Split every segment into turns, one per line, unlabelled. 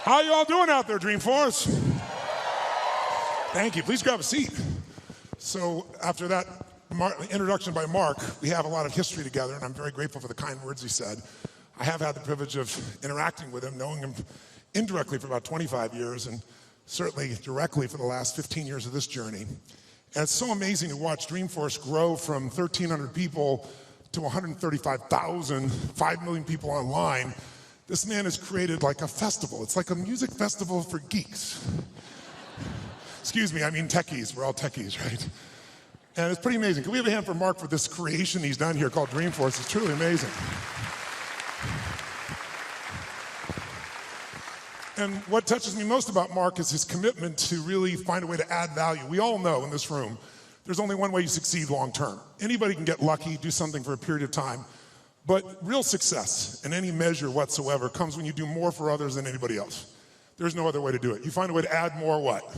How you all doing out there, Dreamforce? Thank you. Please grab a seat. So after that introduction by Mark, we have a lot of history together, and I'm very grateful for the kind words he said. I have had the privilege of interacting with him, knowing him indirectly for about 25 years, and certainly directly for the last 15 years of this journey. And it's so amazing to watch Dreamforce grow from 1,300 people to 135,000, 5 million people online. This man has created like a festival. It's like a music festival for geeks. Excuse me, I mean techies. We're all techies, right? And it's pretty amazing. Can we have a hand for Mark for this creation he's done here called Dreamforce? It's truly amazing. And what touches me most about Mark is his commitment to really find a way to add value. We all know in this room, there's only one way you succeed long term. Anybody can get lucky, do something for a period of time, but real success in any measure whatsoever comes when you do more for others than anybody else. There's no other way to do it. You find a way to add more what?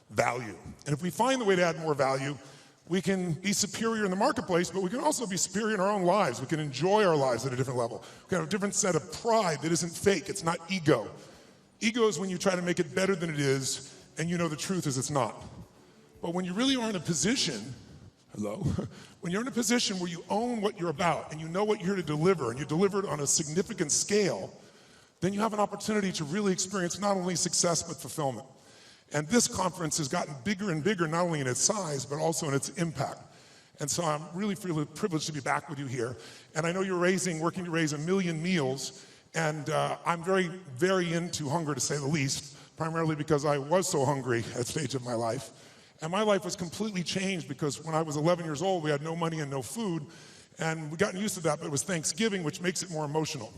Value. And if we find the way to add more value, we can be superior in the marketplace, but we can also be superior in our own lives. We can enjoy our lives at a different level. We can have a different set of pride that isn't fake. It's not ego. Ego is when you try to make it better than it is, and you know the truth is it's not. But when you really are in a position, when you're in a position where you own what you're about, and you know what you're here to deliver, and you deliver it on a significant scale, then you have an opportunity to really experience not only success, but fulfillment. And this conference has gotten bigger and bigger, not only in its size, but also in its impact. And so I'm really privileged to be back with you here. And I know you're working to raise 1 million meals, and I'm very, very into hunger, to say the least, primarily because I was so hungry at that stage of my life. And my life was completely changed because when I was 11 years old, we had no money and no food, and we'd gotten used to that, but it was Thanksgiving, which makes it more emotional.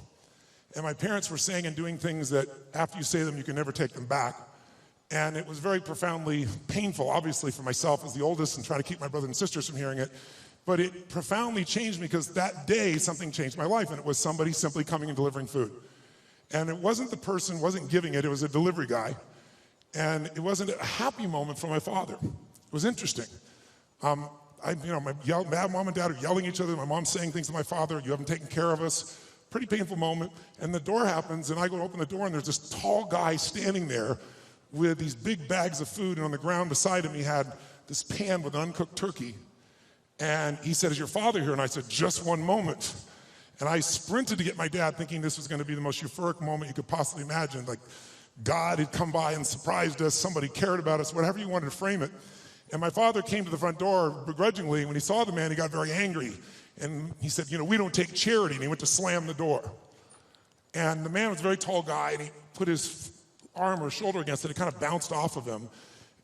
And my parents were saying and doing things that after you say them, you can never take them back. And it was very profoundly painful, obviously, for myself as the oldest and trying to keep my brothers and sisters from hearing it. But it profoundly changed me because that day something changed my life, and it was somebody simply coming and delivering food. And it wasn't the person, wasn't giving it, it was a delivery guy. And it wasn't a happy moment for my father. It was interesting. My mom and dad are yelling at each other. My mom's saying things to my father, you haven't taken care of us. Pretty painful moment. And the door happens, and I go to open the door, and there's this tall guy standing there with these big bags of food, and on the ground beside him he had this pan with an uncooked turkey. And he said, is your father here? And I said, just one moment. And I sprinted to get my dad, thinking this was going to be the most euphoric moment you could possibly imagine. Like God had come by and surprised us, somebody cared about us, whatever you wanted to frame it. And my father came to the front door begrudgingly. When he saw the man, he got very angry. And he said, we don't take charity. And he went to slam the door. And the man was a very tall guy, and he put his arm or shoulder against it. It kind of bounced off of him.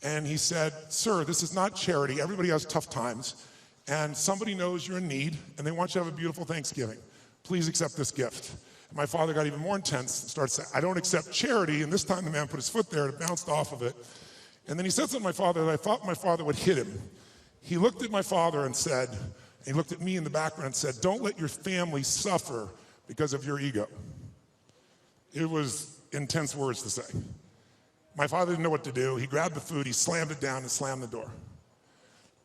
And he said, sir, this is not charity. Everybody has tough times. And somebody knows you're in need, and they want you to have a beautiful Thanksgiving. Please accept this gift. And my father got even more intense and started saying, I don't accept charity. And this time the man put his foot there, and it bounced off of it. And then he said something to my father that I thought my father would hit him. He looked at my father and said, he looked at me in the background and said, don't let your family suffer because of your ego. It was intense words to say. My father didn't know what to do. He grabbed the food, he slammed it down and slammed the door.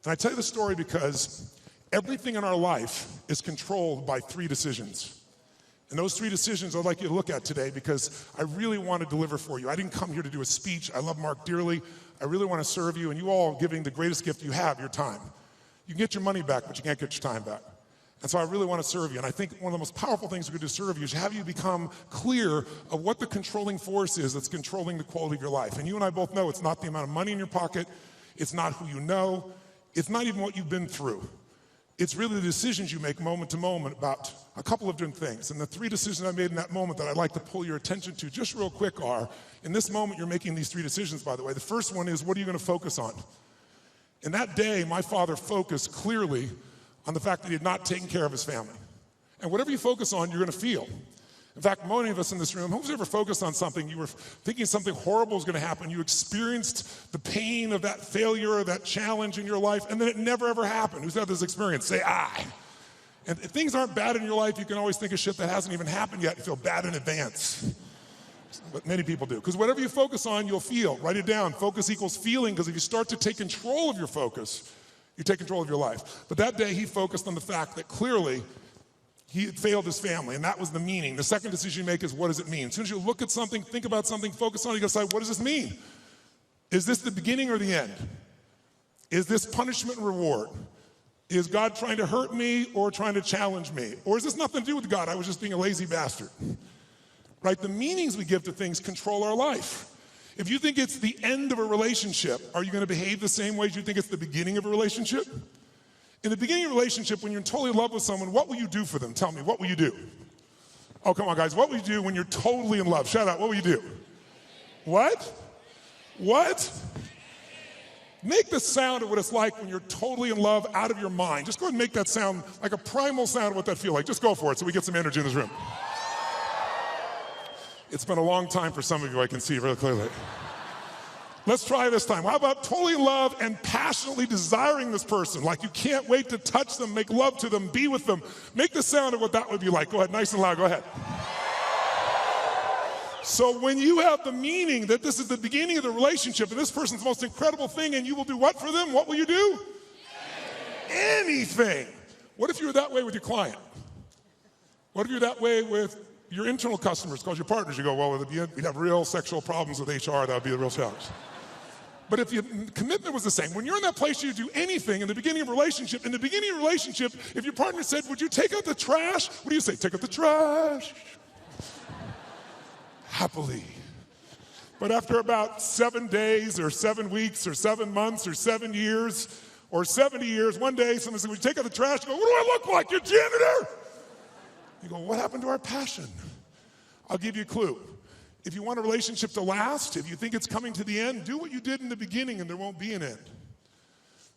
And I tell you the story because everything in our life is controlled by 3 decisions. And those 3 decisions I'd like you to look at today because I really want to deliver for you. I didn't come here to do a speech. I love Mark dearly. I really want to serve you, and you all are giving the greatest gift you have, your time. You can get your money back, but you can't get your time back. And so I really want to serve you. And I think one of the most powerful things we could do to serve you is have you become clear of what the controlling force is that's controlling the quality of your life. And you and I both know it's not the amount of money in your pocket. It's not who you know. It's not even what you've been through. It's really the decisions you make moment to moment about a couple of different things. And the 3 decisions I made in that moment that I'd like to pull your attention to just real quick are, in this moment you're making these 3 decisions, by the way. The first one is, what are you going to focus on? And that day, my father focused clearly on the fact that he had not taken care of his family. And whatever you focus on, you're going to feel. In fact, many of us in this room, who's ever focused on something, you were thinking something horrible was going to happen, you experienced the pain of that failure or that challenge in your life, and then it never ever happened. Who's had this experience? Say, I. And if things aren't bad in your life, you can always think of shit that hasn't even happened yet and feel bad in advance. What many people do. Because whatever you focus on, you'll feel. Write it down. Focus equals feeling, because if you start to take control of your focus, you take control of your life. But that day, he focused on the fact that clearly He had failed his family, and that was the meaning. The second decision you make is, what does it mean? As soon as you look at something, think about something, focus on it, you gotta decide, what does this mean? Is this the beginning or the end? Is this punishment and reward? Is God trying to hurt me or trying to challenge me? Or is this nothing to do with God? I was just being a lazy bastard. Right? The meanings we give to things control our life. If you think it's the end of a relationship, are you gonna behave the same way as you think it's the beginning of a relationship? In the beginning of a relationship, when you're totally in love with someone, what will you do for them? Tell me, what will you do? Oh, come on, guys. What will you do when you're totally in love? Shout out, what will you do? What? What? Make the sound of what it's like when you're totally in love, out of your mind. Just go ahead and make that sound like a primal sound of what that feels like. Just go for it so we get some energy in this room. It's been a long time for some of you, I can see really clearly. Let's try this time. How about totally in love and passionately desiring this person? Like you can't wait to touch them, make love to them, be with them. Make the sound of what that would be like. Go ahead, nice and loud, go ahead. So when you have the meaning that this is the beginning of the relationship and this person's the most incredible thing and you will do what for them? What will you do? Anything. What if you were that way with your client? What if you're that way with your internal customers, called your partners? You go, well, we'd have real sexual problems with HR, that would be the real challenge. But if your commitment was the same, when you're in that place, you do anything in the beginning of a relationship. In the beginning of a relationship, if your partner said, would you take out the trash? What do you say? Take out the trash. Happily. But after about 7 days or 7 weeks or 7 months or 7 years or 70 years, one day someone said, would you take out the trash? You go, what do I look like, your janitor? You go, what happened to our passion? I'll give you a clue. If you want a relationship to last, if you think it's coming to the end, do what you did in the beginning and there won't be an end.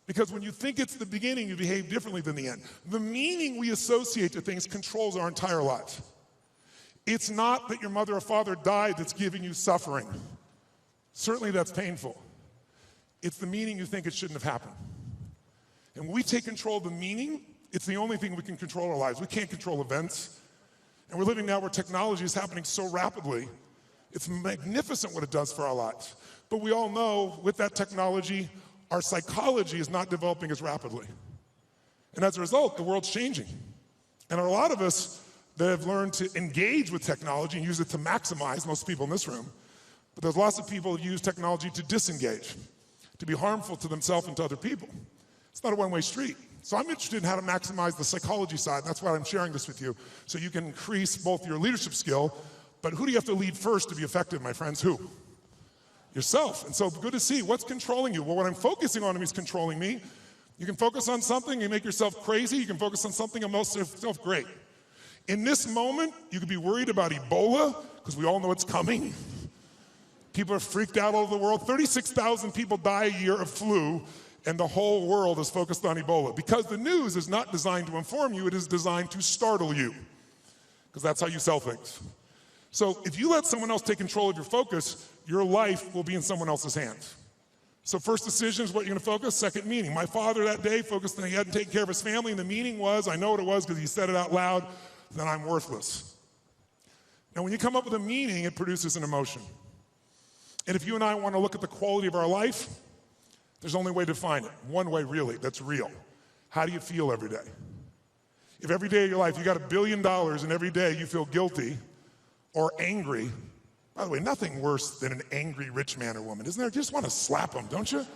Because when you think it's the beginning, you behave differently than the end. The meaning we associate to things controls our entire lives. It's not that your mother or father died that's giving you suffering. Certainly that's painful. It's the meaning you think it shouldn't have happened. And when we take control of the meaning, it's the only thing we can control our lives. We can't control events. And we're living now where technology is happening so rapidly. It's magnificent what it does for our lives. But we all know with that technology, our psychology is not developing as rapidly. And as a result, the world's changing. And there are a lot of us that have learned to engage with technology and use it to maximize, most people in this room. But there's lots of people who use technology to disengage, to be harmful to themselves and to other people. It's not a one-way street. So I'm interested in how to maximize the psychology side. That's why I'm sharing this with you, so you can increase both your leadership skill, but who do you have to lead first to be effective, my friends? Who? Yourself. And so good to see. What's controlling you? Well, what I'm focusing on is controlling me. You can focus on something and make yourself crazy. You can focus on something and make yourself great. In this moment, you could be worried about Ebola, because we all know it's coming. People are freaked out all over the world. 36,000 people die a year of flu, and the whole world is focused on Ebola. Because the news is not designed to inform you, it is designed to startle you. Because that's how you sell things. So if you let someone else take control of your focus, your life will be in someone else's hands. So first decision is what you're gonna focus, second meaning. My father that day focused on he hadn't taken care of his family, and the meaning was, I know what it was because he said it out loud, then I'm worthless. Now when you come up with a meaning, it produces an emotion. And if you and I wanna look at the quality of our life, there's only a way to define it. One way really, that's real. How do you feel every day? If every day of your life you got $1 billion and every day you feel guilty or angry, by the way, nothing worse than an angry rich man or woman, isn't there? You just want to slap them, don't you?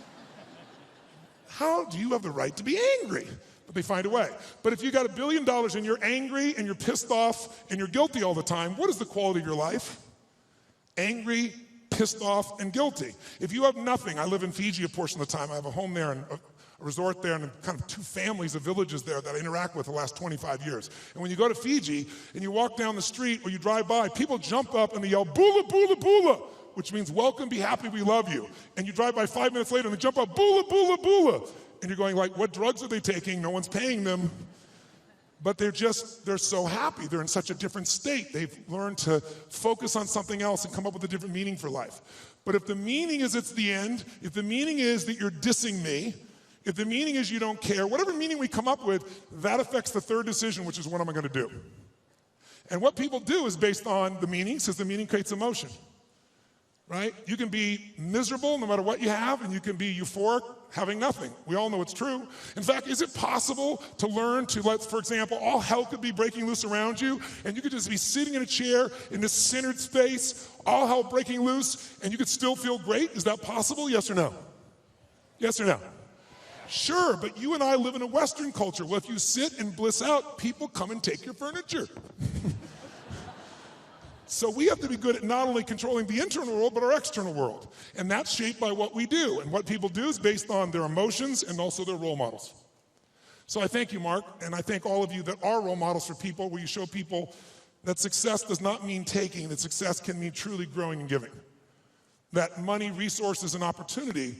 How do you have the right to be angry? But they find a way. But if you got $1 billion and you're angry and you're pissed off and you're guilty all the time, what is the quality of your life? Angry, pissed off, and guilty. If you have nothing, I live in Fiji a portion of the time, I have a home there and a resort there and kind of 2 families of villages there that I interact with the last 25 years. And when you go to Fiji and you walk down the street or you drive by, people jump up and they yell, bula, bula, bula, which means welcome, be happy, we love you. And you drive by 5 minutes later and they jump up, bula, bula, bula. And you're going like, what drugs are they taking? No one's paying them. But they're so happy. They're in such a different state. They've learned to focus on something else and come up with a different meaning for life. But if the meaning is it's the end, if the meaning is that you're dissing me, if the meaning is you don't care, whatever meaning we come up with, that affects the third decision, which is what am I gonna do? And what people do is based on the meaning, because the meaning creates emotion, right? You can be miserable no matter what you have, and you can be euphoric, having nothing. We all know it's true. In fact, is it possible to learn to let, for example, all hell could be breaking loose around you, and you could just be sitting in a chair in this centered space, all hell breaking loose, and you could still feel great? Is that possible? Yes or no? Yes or no? Sure, but you and I live in a Western culture. Well, if you sit and bliss out, people come and take your furniture. So we have to be good at not only controlling the internal world, but our external world. And that's shaped by what we do. And what people do is based on their emotions and also their role models. So I thank you, Mark, and I thank all of you that are role models for people, where you show people that success does not mean taking, that success can mean truly growing and giving. That money, resources, and opportunity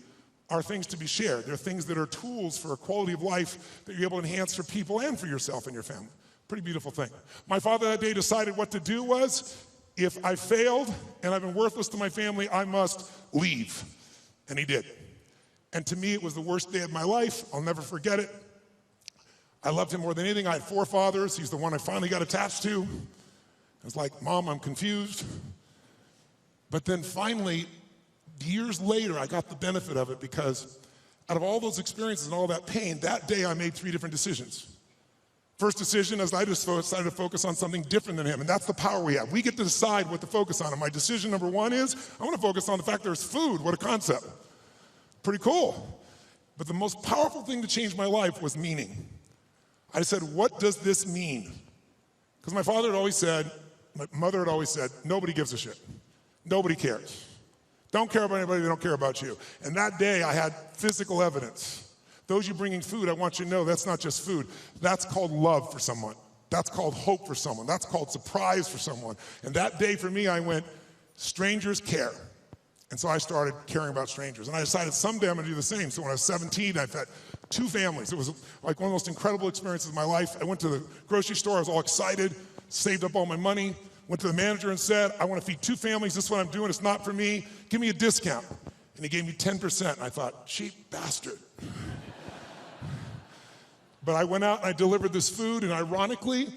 are things to be shared. They're things that are tools for a quality of life that you're able to enhance for people and for yourself and your family. Pretty beautiful thing. My father that day decided what to do was, if I failed and I've been worthless to my family, I must leave. And he did. And to me, it was the worst day of my life. I'll never forget it. I loved him more than anything. I had 4 fathers. He's the one I finally got attached to. I was like, Mom, I'm confused. But then finally, years later, I got the benefit of it, because out of all those experiences and all that pain, that day I made 3 different decisions. First decision is I just decided to focus on something different than him, and that's the power we have. We get to decide what to focus on, and my decision number 1 is I want to focus on the fact there's food. What a concept. Pretty cool. But the most powerful thing to change my life was meaning. I said, what does this mean? Because my father had always said, my mother had always said, nobody gives a shit. Nobody cares. Don't care about anybody, they don't care about you. And that day I had physical evidence. Those you bringing food, I want you to know that's not just food. That's called love for someone. That's called hope for someone. That's called surprise for someone. And that day for me, I went, strangers care. And so I started caring about strangers. And I decided someday I'm gonna do the same. So when I was 17, I've had 2 families. It was like one of the most incredible experiences of my life. I went to the grocery store, I was all excited, saved up all my money, went to the manager and said, I want to feed 2 families, this is what I'm doing, it's not for me, give me a discount. And he gave me 10%, and I thought, cheap bastard. But I went out and I delivered this food, and ironically,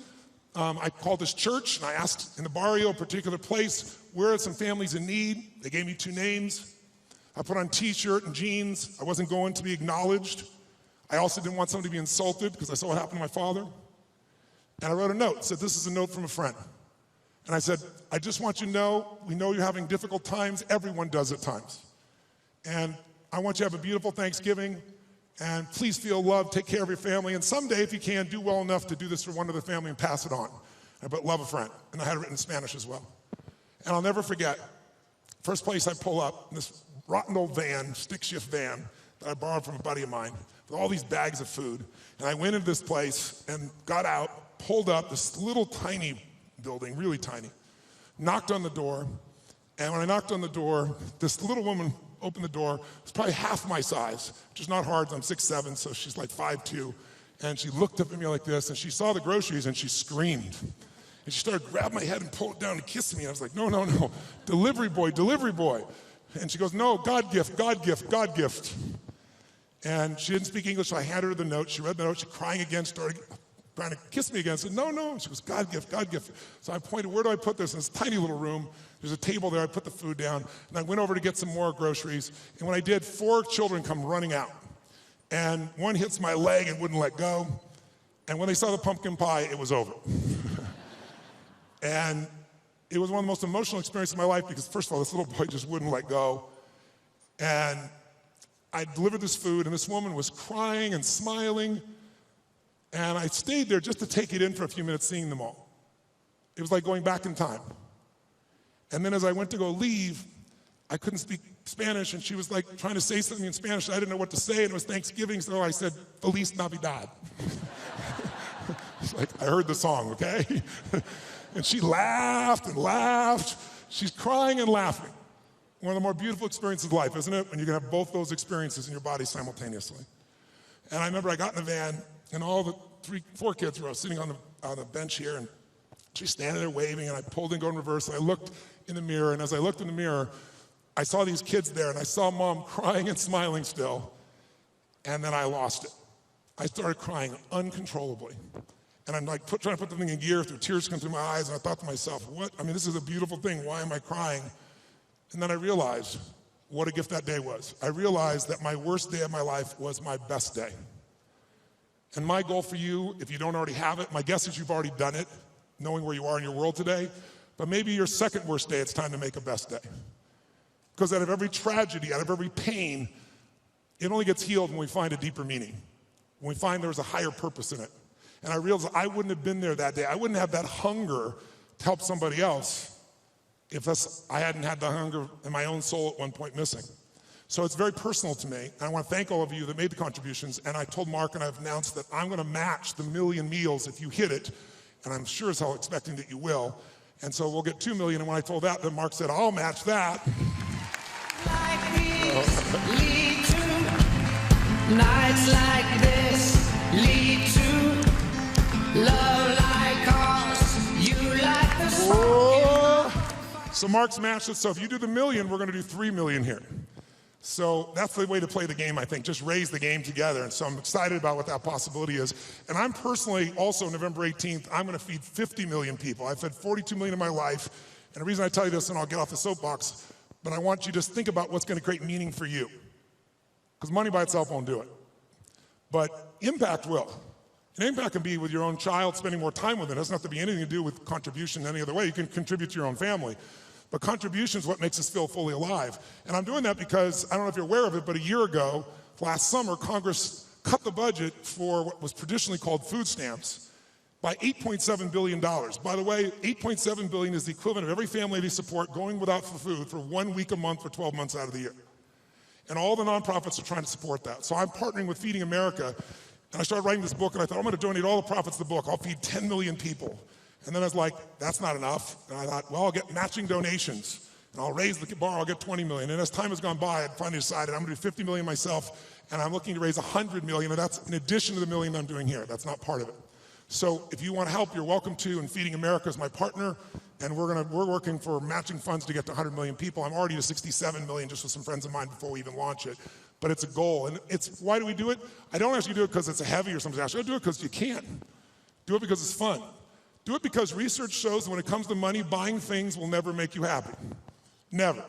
I called this church and I asked in the barrio, a particular place, where are some families in need? They gave me 2 names. I put on t-shirt and jeans. I wasn't going to be acknowledged. I also didn't want someone to be insulted, because I saw what happened to my father. And I wrote a note, said, this is a note from a friend. And I said, I just want you to know, we know you're having difficult times. Everyone does at times. And I want you to have a beautiful Thanksgiving. And please feel loved, take care of your family. And someday, if you can, do well enough to do this for one other family and pass it on. I put love a friend. And I had it written in Spanish as well. And I'll never forget, first place I pull up, in this rotten old van, stick shift van, that I borrowed from a buddy of mine, with all these bags of food. And I went into this place and got out, pulled up this little tiny building, really tiny, knocked on the door, and when I knocked on the door, this little woman opened the door. It was probably half my size, which is not hard. I'm 6'7", so she's like 5'2", and she looked up at me like this, and she saw the groceries, and she screamed. And she started grabbing my head and pulled it down and kissing me. And I was like, no, no, no, delivery boy, delivery boy. And she goes, no, God gift, God gift, God gift. And she didn't speak English, so I handed her the note. She read the note, she crying again, started trying to kiss me again. I said, no, no. And she goes, God gift, God gift. So I pointed, where do I put this? In this tiny little room. There's a table there. I put the food down, and I went over to get some more groceries. And when I did, 4 children come running out. And one hits my leg and wouldn't let go. And when they saw the pumpkin pie, it was over. And it was one of the most emotional experiences of my life, because first of all, this little boy just wouldn't let go. And I delivered this food, and this woman was crying and smiling. And I stayed there just to take it in for a few minutes, seeing them all. It was like going back in time. And then as I went to go leave, I couldn't speak Spanish, and she was like trying to say something in Spanish. I didn't know what to say, and it was Thanksgiving, so I said, Feliz Navidad. It's like, I heard the song, okay? And she laughed and laughed. She's crying and laughing. One of the more beautiful experiences of life, isn't it? When you can have both those experiences in your body simultaneously. And I remember I got in the van, and all the 4 kids were sitting on the bench here, and she's standing there waving, and I pulled and go in reverse, and I looked in the mirror, and as I looked in the mirror, I saw these kids there, and I saw Mom crying and smiling still, and then I lost it. I started crying uncontrollably. And I'm like trying to put the thing in gear, through tears come through my eyes, and I thought to myself, what? I mean, this is a beautiful thing, why am I crying? And then I realized what a gift that day was. I realized that my worst day of my life was my best day. And my goal for you, if you don't already have it, my guess is you've already done it, knowing where you are in your world today, but maybe your second worst day, it's time to make a best day. Because out of every tragedy, out of every pain, it only gets healed when we find a deeper meaning, when we find there's a higher purpose in it. And I realized I wouldn't have been there that day. I wouldn't have that hunger to help somebody else if I hadn't had the hunger in my own soul at one point missing. So it's very personal to me. And I want to thank all of you that made the contributions. And I told Mark and I've announced that I'm going to match the 1 million meals if you hit it. And I'm sure as hell expecting that you will. And so we'll get 2 million. And when I told that, then Mark said, I'll match that.
Like these lead to nights like this, lead to love like ours. You like the song.
So Mark's matched it. So if you do the 1 million, we're going to do 3 million here. So that's the way to play the game, I think. Just raise the game together. And so I'm excited about what that possibility is. And I'm personally also, November 18th, I'm going to feed 50 million people. I've fed 42 million in my life. And the reason I tell you this, and I'll get off the soapbox, but I want you to think about what's going to create meaning for you. Because money by itself won't do it. But impact will. And impact can be with your own child, spending more time with it. It doesn't have to be anything to do with contribution any other way. You can contribute to your own family. But contribution is what makes us feel fully alive. And I'm doing that because, I don't know if you're aware of it, but a year ago, last summer, Congress cut the budget for what was traditionally called food stamps by $8.7 billion. By the way, $8.7 billion is the equivalent of every family they support going without food for 1 week a month for 12 months out of the year. And all the nonprofits are trying to support that. So I'm partnering with Feeding America, and I started writing this book, and I thought, I'm going to donate all the profits of the book. I'll feed 10 million people. And then I was like, that's not enough. And I thought, well, I'll get matching donations, and I'll raise the bar, I'll get 20 million. And as time has gone by, I finally decided I'm going to do 50 million myself, and I'm looking to raise 100 million, and that's in addition to the 1 million I'm doing here. That's not part of it. So if you want to help, you're welcome to, and Feeding America is my partner, and we're working for matching funds to get to 100 million people. I'm already to 67 million just with some friends of mine before we even launch it. But it's a goal, and why do we do it? I don't ask you to do it because it's a heavy or something. I do it because you can. Do it because it's fun. Do it because research shows that when it comes to money, buying things will never make you happy. Never.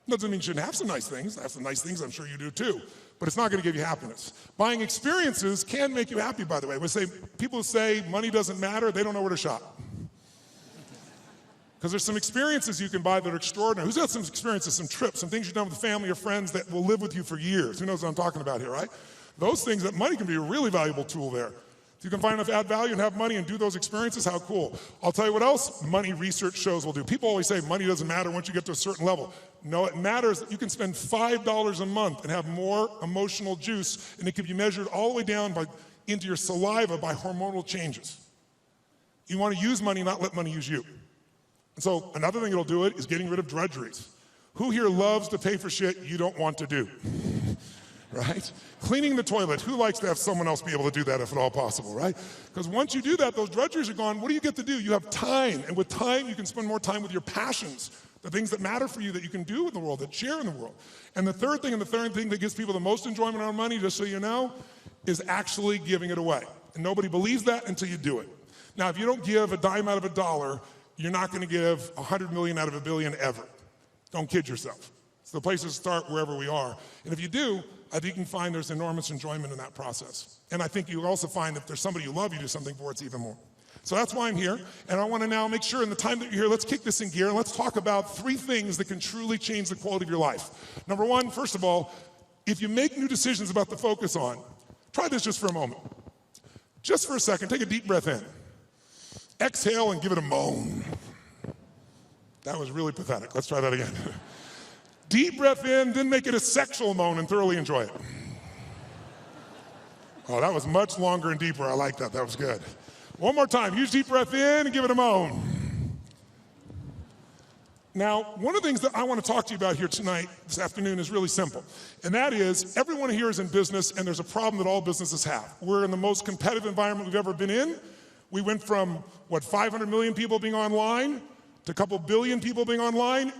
Doesn't mean you shouldn't have some nice things. I have some nice things, I'm sure you do too. But it's not going to give you happiness. Buying experiences can make you happy, by the way. People who say money doesn't matter, they don't know where to shop. Because there's some experiences you can buy that are extraordinary. Who's got some experiences, some trips, some things you've done with family or friends that will live with you for years? Who knows what I'm talking about here, right? Those things, that money can be a really valuable tool there. If you can find enough add value and have money and do those experiences, how cool. I'll tell you what else money research shows will do. People always say money doesn't matter once you get to a certain level. No, it matters that you can spend $5 a month and have more emotional juice, and it can be measured all the way down into your saliva by hormonal changes. You want to use money, not let money use you. And so another thing that'll do it is getting rid of drudgeries. Who here loves to pay for shit you don't want to do? Right? Cleaning the toilet. Who likes to have someone else be able to do that if at all possible, right? Because once you do that, those drudgeries are gone. What do you get to do? You have time. And with time, you can spend more time with your passions, the things that matter for you that you can do in the world, that share in the world. And the third thing that gives people the most enjoyment on money, just so you know, is actually giving it away. And nobody believes that until you do it. Now, if you don't give a dime out of a dollar, you're not going to give 100 million out of a billion ever. Don't kid yourself. It's the place to start wherever we are. And if you do, I think you can find there's enormous enjoyment in that process. And I think you'll also find if there's somebody you love, you do something for, it's even more. So that's why I'm here. And I want to now make sure in the time that you're here, let's kick this in gear and let's talk about 3 things that can truly change the quality of your life. Number 1, first of all, if you make new decisions about to focus on, try this just for a moment. Just for a second, take a deep breath in. Exhale and give it a moan. That was really pathetic. Let's try that again. Deep breath in, then make it a sexual moan and thoroughly enjoy it. Oh, that was much longer and deeper. I like that. That was good. One more time. Use deep breath in and give it a moan. Now, one of the things that I want to talk to you about here tonight, this afternoon, is really simple. And that is, everyone here is in business, and there's a problem that all businesses have. We're in the most competitive environment we've ever been in. We went from, 500 million people being online to a couple billion people being online.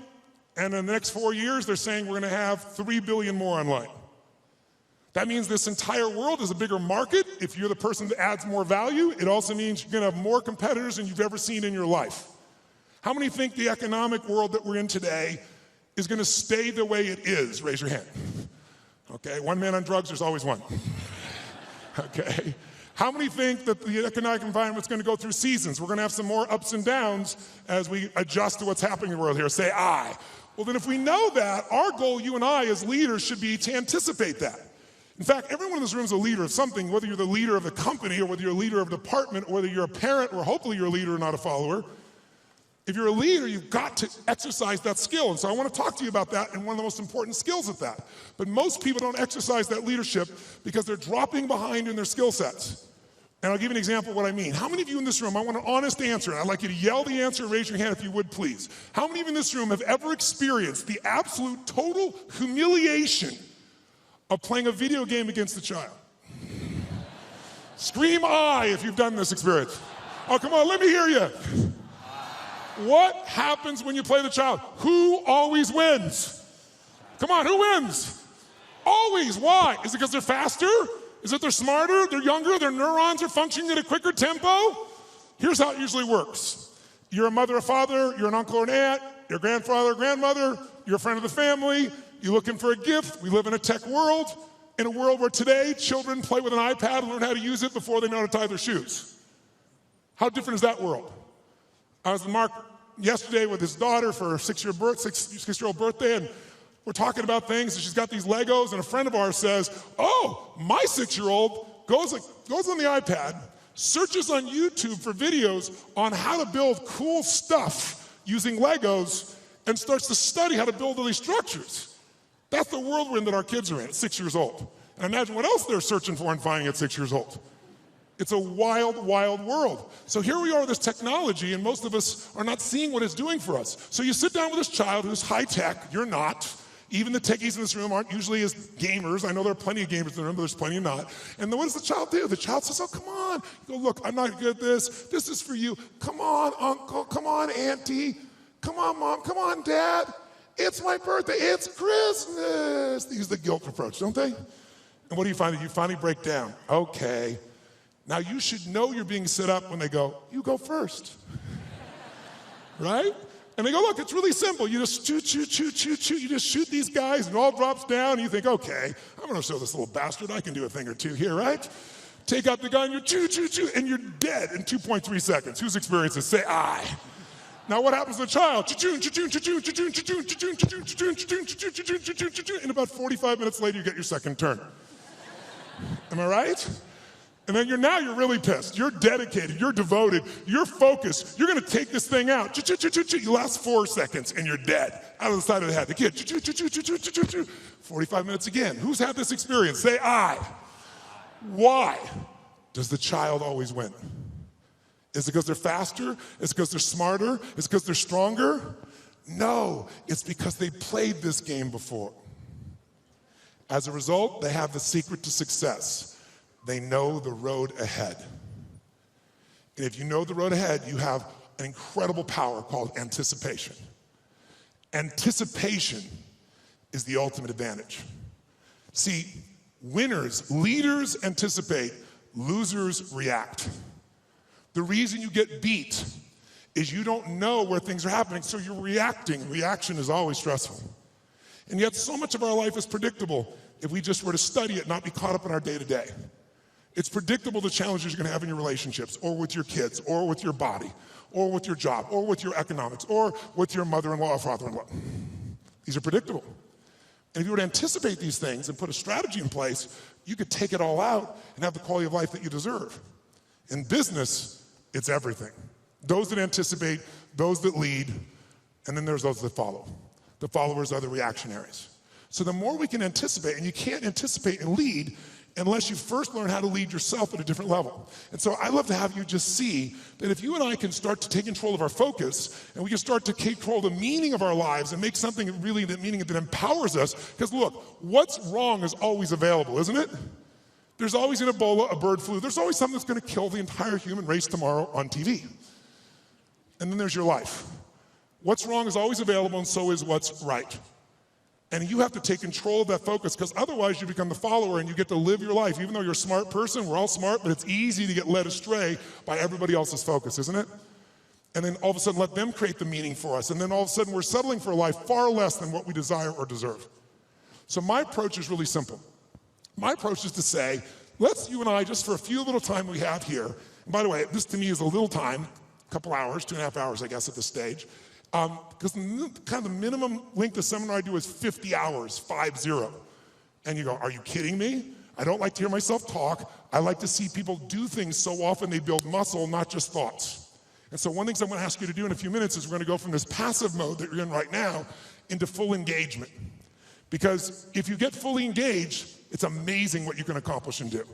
And in the next 4 years, they're saying we're going to have 3 billion more online. That means this entire world is a bigger market. If you're the person that adds more value, it also means you're going to have more competitors than you've ever seen in your life. How many think the economic world that we're in today is gonna stay the way it is? Raise your hand. Okay, one man on drugs, there's always one. Okay, how many think that the economic environment's gonna go through seasons? We're gonna have some more ups and downs as we adjust to what's happening in the world here. Say aye. Well then if we know that, our goal, you and I as leaders, should be to anticipate that. In fact, everyone in this room is a leader of something, whether you're the leader of a company or whether you're a leader of a department or whether you're a parent or hopefully you're a leader and not a follower. If you're a leader, you've got to exercise that skill. And so I want to talk to you about that and one of the most important skills at that. But most people don't exercise that leadership because they're dropping behind in their skill sets. And I'll give you an example of what I mean. How many of you in this room, I want an honest answer, and I'd like you to yell the answer and raise your hand if you would, please. How many of you in this room have ever experienced the absolute total humiliation of playing a video game against a child? Scream aye if you've done this experience. Oh, come on, let me hear you. What happens when you play the child? Who always wins? Come on, who wins? Always. Why? Is it because they're faster? Is it they're smarter? They're younger? Their neurons are functioning at a quicker tempo? Here's how it usually works. You're a mother or father, you're an uncle or an aunt, you're a grandfather or grandmother, you're a friend of the family, you're looking for a gift. We live in a tech world, in a world where today children play with an iPad and learn how to use it before they know how to tie their shoes. How different is that world? I was with Mark yesterday with his daughter for her six-year-old birthday, and we're talking about things, and she's got these Legos, and a friend of ours says, oh, my 6-year-old goes on the iPad, searches on YouTube for videos on how to build cool stuff using Legos, and starts to study how to build all these structures. That's the world we're in that our kids are in at 6 years old. And imagine what else they're searching for and finding at 6 years old. It's a wild, wild world. So here we are with this technology, and most of us are not seeing what it's doing for us. So you sit down with this child who's high tech, you're not. Even the techies in this room aren't usually as gamers. I know there are plenty of gamers in the room, but there's plenty of not. And then what does the child do? The child says, oh, come on. You go, look, I'm not good at this. This is for you. Come on, uncle. Come on, auntie. Come on, mom. Come on, dad. It's my birthday. It's Christmas. They use the guilt approach, don't they? And what do you find? You finally break down. Okay. Now you should know you're being set up when they go, you go first. Right? And they go, look, it's really simple. You just shoot. You just shoot these guys and it all drops down. And you think, okay, I'm going to show this little bastard I can do a thing or two here, right? Take out the gun, you shoot, and you're dead in 2.3 seconds. Whose experience is? Say aye. Now what happens to the child? And about 45 minutes later, you get your second turn. Am I right? And then you're really pissed. You're dedicated, you're devoted, you're focused. You're gonna take this thing out. You last 4 seconds and you're dead. Out of the side of the head. The kid, 45 minutes again. Who's had this experience? Say aye. Why does the child always win? Is it because they're faster? Is it because they're smarter? Is it because they're stronger? No, it's because they played this game before. As a result, they have the secret to success. They know the road ahead. And if you know the road ahead, you have an incredible power called anticipation. Anticipation is the ultimate advantage. See, winners, leaders anticipate, losers react. The reason you get beat is you don't know where things are happening, so you're reacting. Reaction is always stressful. And yet so much of our life is predictable if we just were to study it, not be caught up in our day-to-day. It's predictable the challenges you're gonna have in your relationships, or with your kids, or with your body, or with your job, or with your economics, or with your mother-in-law or father-in-law. These are predictable. And if you were to anticipate these things and put a strategy in place, you could take it all out and have the quality of life that you deserve. In business, it's everything. Those that anticipate, those that lead, and then there's those that follow. The followers are the reactionaries. So the more we can anticipate, and you can't anticipate and lead unless you first learn how to lead yourself at a different level. And so I'd love to have you just see that if you and I can start to take control of our focus, and we can start to take control of the meaning of our lives and make something really that meaning that empowers us, because look, what's wrong is always available, isn't it? There's always an Ebola, a bird flu. There's always something that's gonna kill the entire human race tomorrow on TV. And then there's your life. What's wrong is always available, and so is what's right. And you have to take control of that focus, because otherwise you become the follower and you get to live your life. Even though you're a smart person, we're all smart, but it's easy to get led astray by everybody else's focus, isn't it? And then all of a sudden let them create the meaning for us. And then all of a sudden we're settling for a life far less than what we desire or deserve. So my approach is really simple. My approach is to say, let's you and I, just for a few little time we have here, and by the way, this to me is a little time, a couple hours, 2.5 hours, I guess, at this stage, because kind of the minimum length of seminar I do is 50 hours, 50. And you go, are you kidding me? I don't like to hear myself talk. I like to see people do things so often they build muscle, not just thoughts. And so one thing I'm gonna ask you to do in a few minutes is we're gonna go from this passive mode that you're in right now into full engagement. Because if you get fully engaged, it's amazing what you can accomplish and do.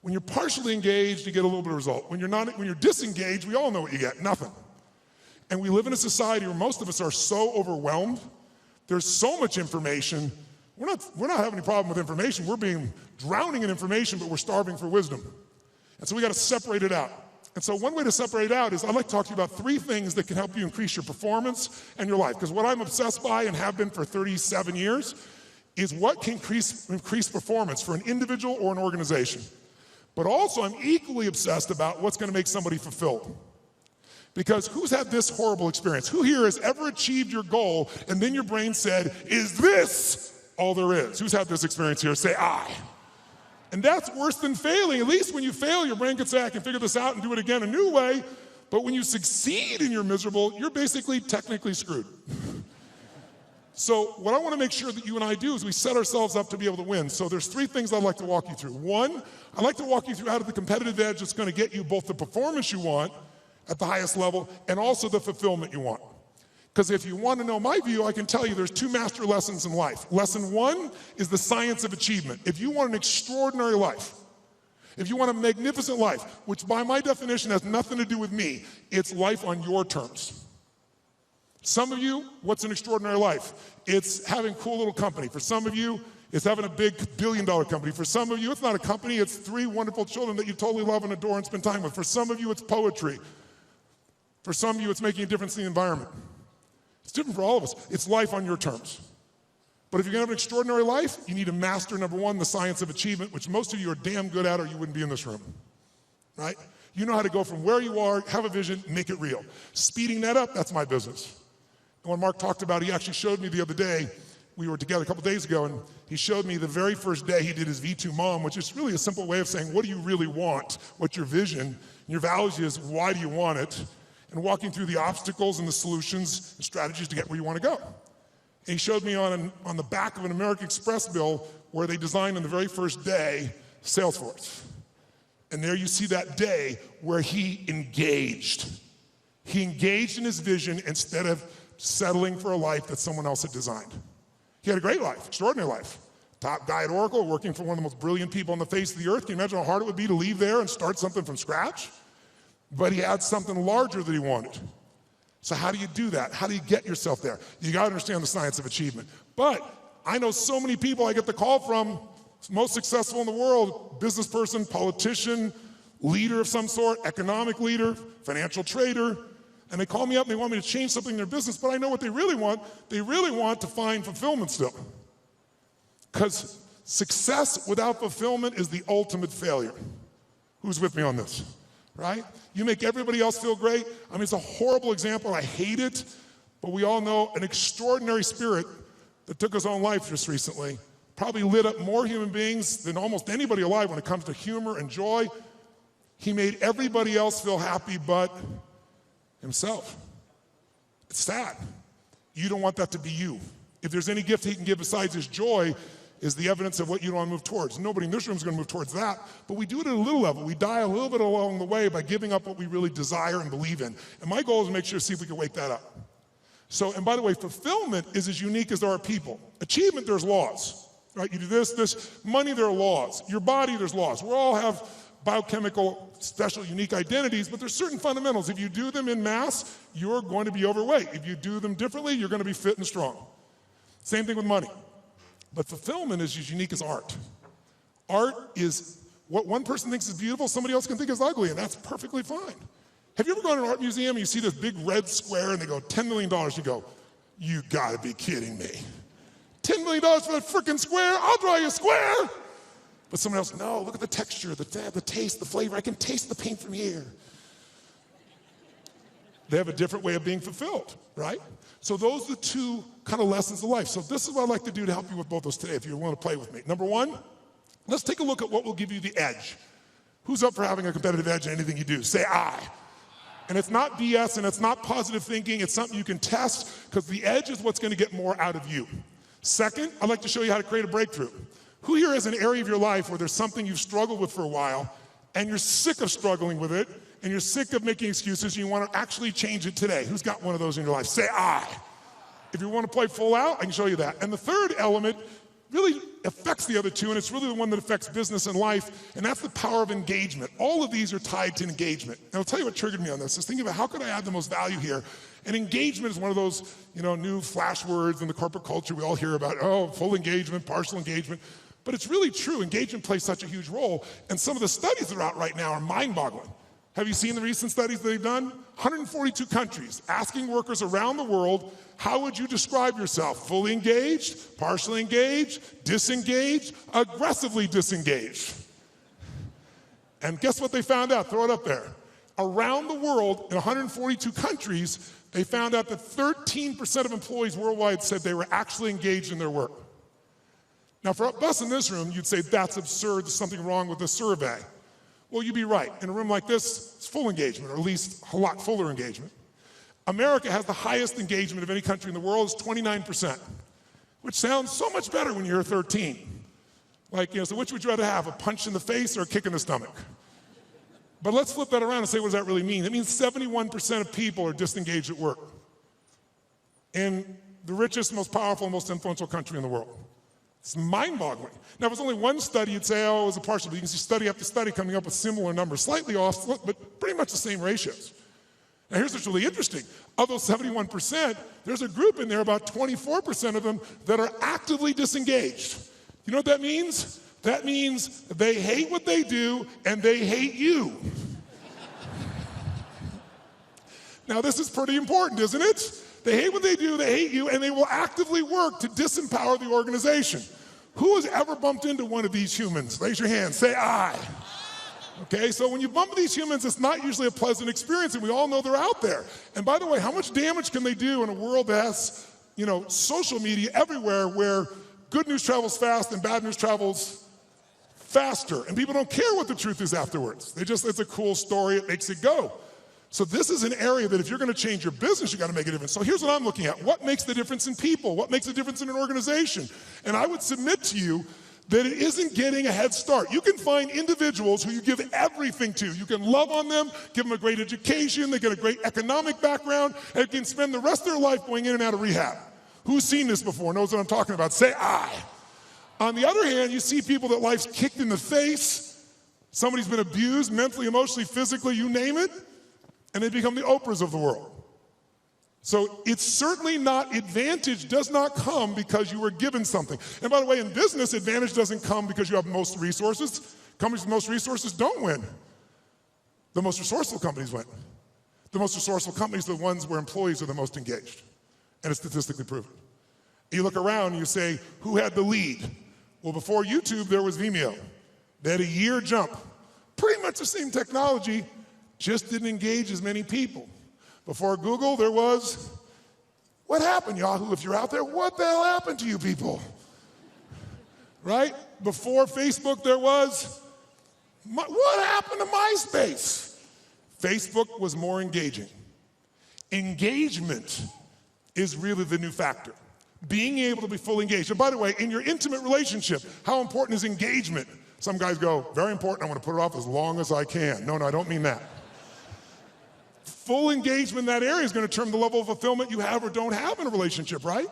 When you're partially engaged, you get a little bit of result. When you're disengaged, we all know what you get, nothing. And we live in a society where most of us are so overwhelmed. There's so much information. We're not having any problem with information. We're being drowning in information, but we're starving for wisdom. And so we gotta separate it out. And so one way to separate it out is I'd like to talk to you about 3 things that can help you increase your performance and your life. Because what I'm obsessed by and have been for 37 years is what can increase performance for an individual or an organization. But also I'm equally obsessed about what's gonna make somebody fulfilled. Because who's had this horrible experience? Who here has ever achieved your goal and then your brain said, is this all there is? Who's had this experience here? Say I. And that's worse than failing. At least when you fail, your brain can say, I can figure this out and do it again a new way. But when you succeed and you're miserable, you're basically technically screwed. So what I want to make sure that you and I do is we set ourselves up to be able to win. So there's 3 things I'd like to walk you through. 1, I'd like to walk you through how to the competitive edge that's going to get you both the performance you want at the highest level and also the fulfillment you want. Because if you want to know my view, I can tell you there's 2 master lessons in life. Lesson 1 is the science of achievement. If you want an extraordinary life, if you want a magnificent life, which by my definition has nothing to do with me, it's life on your terms. Some of you, what's an extraordinary life? It's having a cool little company. For some of you, it's having a big billion-dollar company. For some of you, it's not a company, it's 3 wonderful children that you totally love and adore and spend time with. For some of you, it's poetry. For some of you, it's making a difference in the environment. It's different for all of us. It's life on your terms. But if you're gonna have an extraordinary life, you need to master, number 1, the science of achievement, which most of you are damn good at or you wouldn't be in this room, right? You know how to go from where you are, have a vision, make it real. Speeding that up, that's my business. And when Mark talked about it, he actually showed me the other day, we were together a couple days ago, and he showed me the very first day he did his V2 Mom, which is really a simple way of saying, what do you really want? What's your vision? And your values is, why do you want it? And walking through the obstacles and the solutions and strategies to get where you want to go. And he showed me on the back of an American Express bill where they designed on the very first day Salesforce. And there you see that day where he engaged. He engaged in his vision instead of settling for a life that someone else had designed. He had a great life, extraordinary life. Top guy at Oracle, working for one of the most brilliant people on the face of the earth. Can you imagine how hard it would be to leave there and start something from scratch? But he had something larger that he wanted. So how do you do that? How do you get yourself there? You gotta understand the science of achievement. But I know so many people I get the call from, most successful in the world, business person, politician, leader of some sort, economic leader, financial trader, and they call me up and they want me to change something in their business, but I know what they really want. They really want to find fulfillment still. Because success without fulfillment is the ultimate failure. Who's with me on this? Right? You make everybody else feel great. I mean, it's a horrible example. I hate it. But we all know an extraordinary spirit that took his own life just recently probably lit up more human beings than almost anybody alive when it comes to humor and joy. He made everybody else feel happy but himself. It's sad. You don't want that to be you. If there's any gift he can give besides his joy, is the evidence of what you don't want to move towards. Nobody in this room is going to move towards that, but we do it at a little level. We die a little bit along the way by giving up what we really desire and believe in. And my goal is to make sure to see if we can wake that up. So, and by the way, fulfillment is as unique as there are people. Achievement, there's laws, right? You do this, money, there are laws. Your body, there's laws. We all have biochemical, special, unique identities, but there's certain fundamentals. If you do them in mass, you're going to be overweight. If you do them differently, you're going to be fit and strong. Same thing with money. But fulfillment is as unique as art. Art is what one person thinks is beautiful, somebody else can think is ugly, and that's perfectly fine. Have you ever gone to an art museum and you see this big red square and they go, $10 million, you go, you gotta be kidding me. $10 million for that frickin' square? I'll draw you a square. But someone else, no, look at the texture, the taste, the flavor. I can taste the paint from here. they have a different way of being fulfilled, right? So those are the two kind of lessons of life. So this is what I'd like to do to help you with both those today if you want to play with me. Number one, let's take a look at what will give you the edge. Who's up for having a competitive edge in anything you do? Say I. And it's not BS and it's not positive thinking, it's something you can test because the edge is what's going to get more out of you. Second, I'd like to show you how to create a breakthrough. Who here has an area of your life where there's something you've struggled with for a while and you're sick of struggling with it and you're sick of making excuses and you want to actually change it today? Who's got one of those in your life? Say I. If you want to play full out, I can show you that. And the third element really affects the other two, and it's really the one that affects business and life, and that's the power of engagement. All of these are tied to engagement. And I'll tell you what triggered me on this, is thinking about how could I add the most value here? And engagement is one of those, new flash words in the corporate culture we all hear about, full engagement, partial engagement. But it's really true, engagement plays such a huge role, and some of the studies that are out right now are mind-boggling. Have you seen the recent studies that they've done? 142 countries asking workers around the world, how would you describe yourself? Fully engaged, partially engaged, disengaged, aggressively disengaged. And guess what they found out? Throw it up there. Around the world, in 142 countries, they found out that 13% of employees worldwide said they were actually engaged in their work. Now, for us in this room, you'd say that's absurd, there's something wrong with the survey. Well, you'd be right. In a room like this, it's full engagement, or at least a lot fuller engagement. America has the highest engagement of any country in the world, it's 29%, which sounds so much better when you're 13. So which would you rather have, a punch in the face or a kick in the stomach? But let's flip that around and say, what does that really mean? It means 71% of people are disengaged at work in the richest, most powerful, most influential country in the world. It's mind-boggling. Now, if it was only one study, you'd say, it was a partial, but you can see study after study coming up with similar numbers, slightly off, but pretty much the same ratios. Now, here's what's really interesting. Of those 71%, there's a group in there, about 24% of them, that are actively disengaged. You know what that means? That means they hate what they do and they hate you. Now, this is pretty important, isn't it? They hate what they do, they hate you, and they will actively work to disempower the organization. Who has ever bumped into one of these humans? Raise your hand, say I. Okay, so when you bump into these humans, it's not usually a pleasant experience, and we all know they're out there. And by the way, how much damage can they do in a world that has, social media everywhere where good news travels fast and bad news travels faster, and people don't care what the truth is afterwards. It's a cool story, it makes it go. So this is an area that if you're going to change your business, you got to make a difference. So here's what I'm looking at. What makes the difference in people? What makes the difference in an organization? And I would submit to you that it isn't getting a head start. You can find individuals who you give everything to. You can love on them, give them a great education, they get a great economic background, and can spend the rest of their life going in and out of rehab. Who's seen this before, knows what I'm talking about? Say I. On the other hand, you see people that life's kicked in the face, somebody's been abused mentally, emotionally, physically, you name it, and they become the Oprahs of the world. So it's certainly not, advantage does not come because you were given something. And by the way, in business, advantage doesn't come because you have most resources. Companies with most resources don't win. The most resourceful companies win. The most resourceful companies are the ones where employees are the most engaged. And it's statistically proven. You look around and you say, who had the lead? Well, before YouTube, there was Vimeo. They had a year jump. Pretty much the same technology, just didn't engage as many people. Before Google, there was, what happened, Yahoo? If you're out there, what the hell happened to you people? Right? Before Facebook, there was, what happened to MySpace? Facebook was more engaging. Engagement is really the new factor. Being able to be fully engaged. And by the way, in your intimate relationship, how important is engagement? Some guys go, very important, I want to put it off as long as I can. No, I don't mean that. Full engagement in that area is going to determine the level of fulfillment you have or don't have in a relationship, right?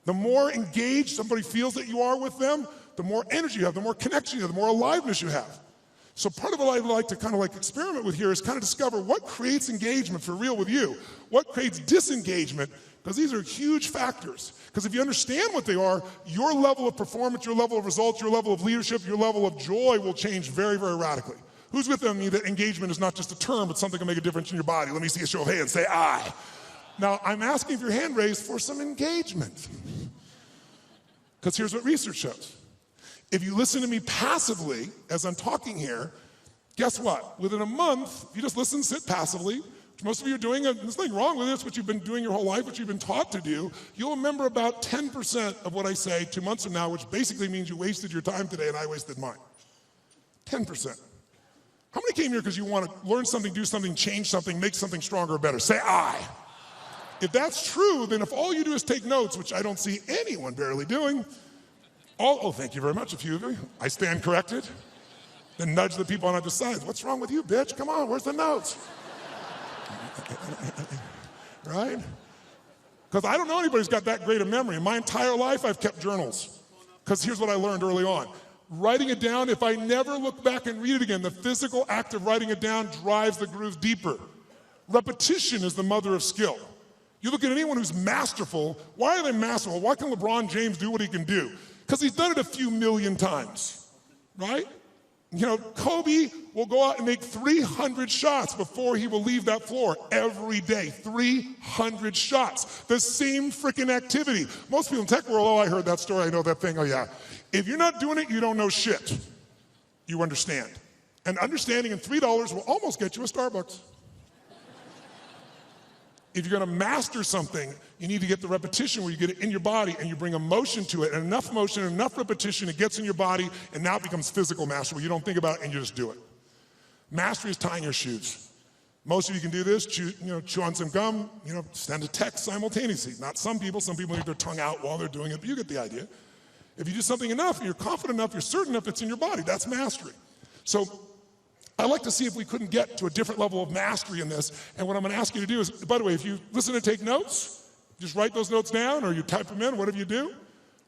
The more engaged somebody feels that you are with them, the more energy you have, the more connection you have, the more aliveness you have. So part of what I'd like to kind of experiment with here is kind of discover what creates engagement for real with you, what creates disengagement, because these are huge factors. Because if you understand what they are, your level of performance, your level of results, your level of leadership, your level of joy will change very, very radically. Who's with me that engagement is not just a term, but something that can make a difference in your body? Let me see a show of hands. Say I. Now, I'm asking for your hand raised for some engagement. Because here's what research shows. If you listen to me passively as I'm talking here, guess what? Within a month, if you just listen, sit passively, which most of you are doing, and there's nothing wrong with this, what you've been doing your whole life, what you've been taught to do, you'll remember about 10% of what I say 2 months from now, which basically means you wasted your time today and I wasted mine. 10%. How many came here because you want to learn something, do something, change something, make something stronger or better? Say I. If that's true, then if all you do is take notes, which I don't see anyone barely doing, oh, thank you very much, a few of you. I stand corrected. Then nudge the people on either side. What's wrong with you, bitch? Come on, where's the notes? Right? Because I don't know anybody who's got that great a memory. In my entire life, I've kept journals. Because here's what I learned early on. Writing it down, if I never look back and read it again, the physical act of writing it down drives the grooves deeper. Repetition is the mother of skill. You look at anyone who's masterful, why are they masterful? Why can LeBron James do what he can do? Because he's done it a few million times, right? You know, Kobe will go out and make 300 shots before he will leave that floor every day. 300 shots. The same freaking activity. Most people in tech world, oh, I heard that story, I know that thing, oh yeah. If you're not doing it, you don't know shit. You understand. And understanding in $3 will almost get you a Starbucks. If you're gonna master something, you need to get the repetition where you get it in your body and you bring emotion to it, and enough motion, enough repetition, it gets in your body, and now it becomes physical mastery where you don't think about it and you just do it. Mastery is tying your shoes. Most of you can do this, chew on some gum, send a text simultaneously. Not some people leave their tongue out while they're doing it, but you get the idea. If you do something enough, and you're confident enough, you're certain enough it's in your body, that's mastery. So I'd like to see if we couldn't get to a different level of mastery in this, and what I'm gonna ask you to do is, by the way, if you listen and take notes, just write those notes down or you type them in, whatever you do,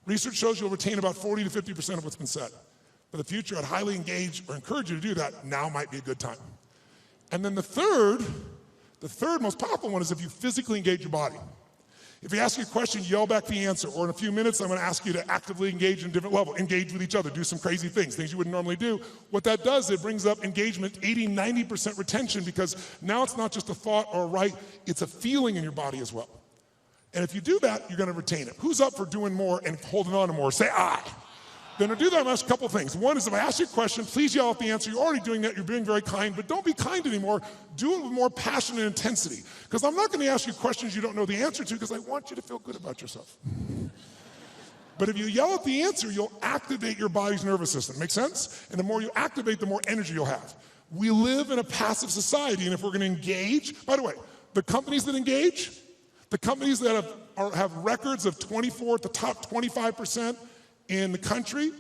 research shows you'll retain about 40 to 50% of what's been said. For the future, I'd highly engage or encourage you to do that. Now might be a good time. And then the third most powerful one is if you physically engage your body. If you ask you a question, yell back the answer, or in a few minutes, I'm gonna ask you to actively engage in a different level, engage with each other, do some crazy things you wouldn't normally do. What that does, it brings up engagement, 80, 90% retention, because now it's not just a thought or a right, it's a feeling in your body as well. And if you do that, you're gonna retain it. Who's up for doing more and holding on to more? Say I. Then to do that, I'm gonna ask a couple things. One is if I ask you a question, please yell out the answer. You're already doing that, you're being very kind, but don't be kind anymore. Do it with more passion and intensity. Because I'm not gonna ask you questions you don't know the answer to because I want you to feel good about yourself. But if you yell out the answer, you'll activate your body's nervous system. Make sense? And the more you activate, the more energy you'll have. We live in a passive society, and if we're gonna engage, by the way, the companies that engage, the companies that have records of 24 at the top 25% in the country,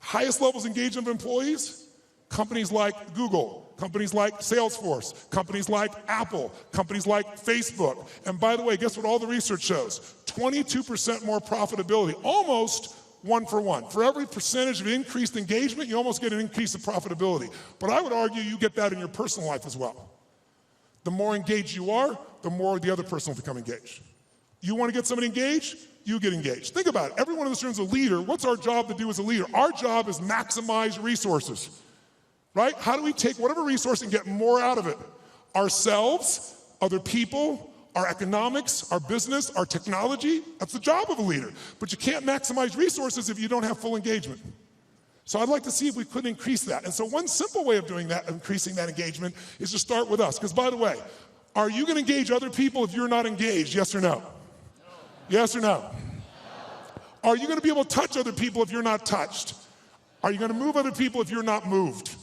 highest levels of engagement of employees, companies like Google, companies like Salesforce, companies like Apple, companies like Facebook. And by the way, guess what all the research shows? 22% more profitability, almost 1 for 1. For every percentage of increased engagement, you almost get an increase in profitability. But I would argue you get that in your personal life as well. The more engaged you are, the more the other person will become engaged. You want to get somebody engaged? You get engaged. Think about it. Everyone in this room is a leader. What's our job to do as a leader? Our job is maximize resources, right? How do we take whatever resource and get more out of it? Ourselves, other people, our economics, our business, our technology. That's the job of a leader. But you can't maximize resources if you don't have full engagement. So I'd like to see if we could increase that. And so one simple way of doing that, increasing that engagement, is to start with us. Because by the way, are you gonna engage other people if you're not engaged? Yes or no? Yes or no? Are you gonna be able to touch other people if you're not touched? Are you gonna move other people if you're not moved?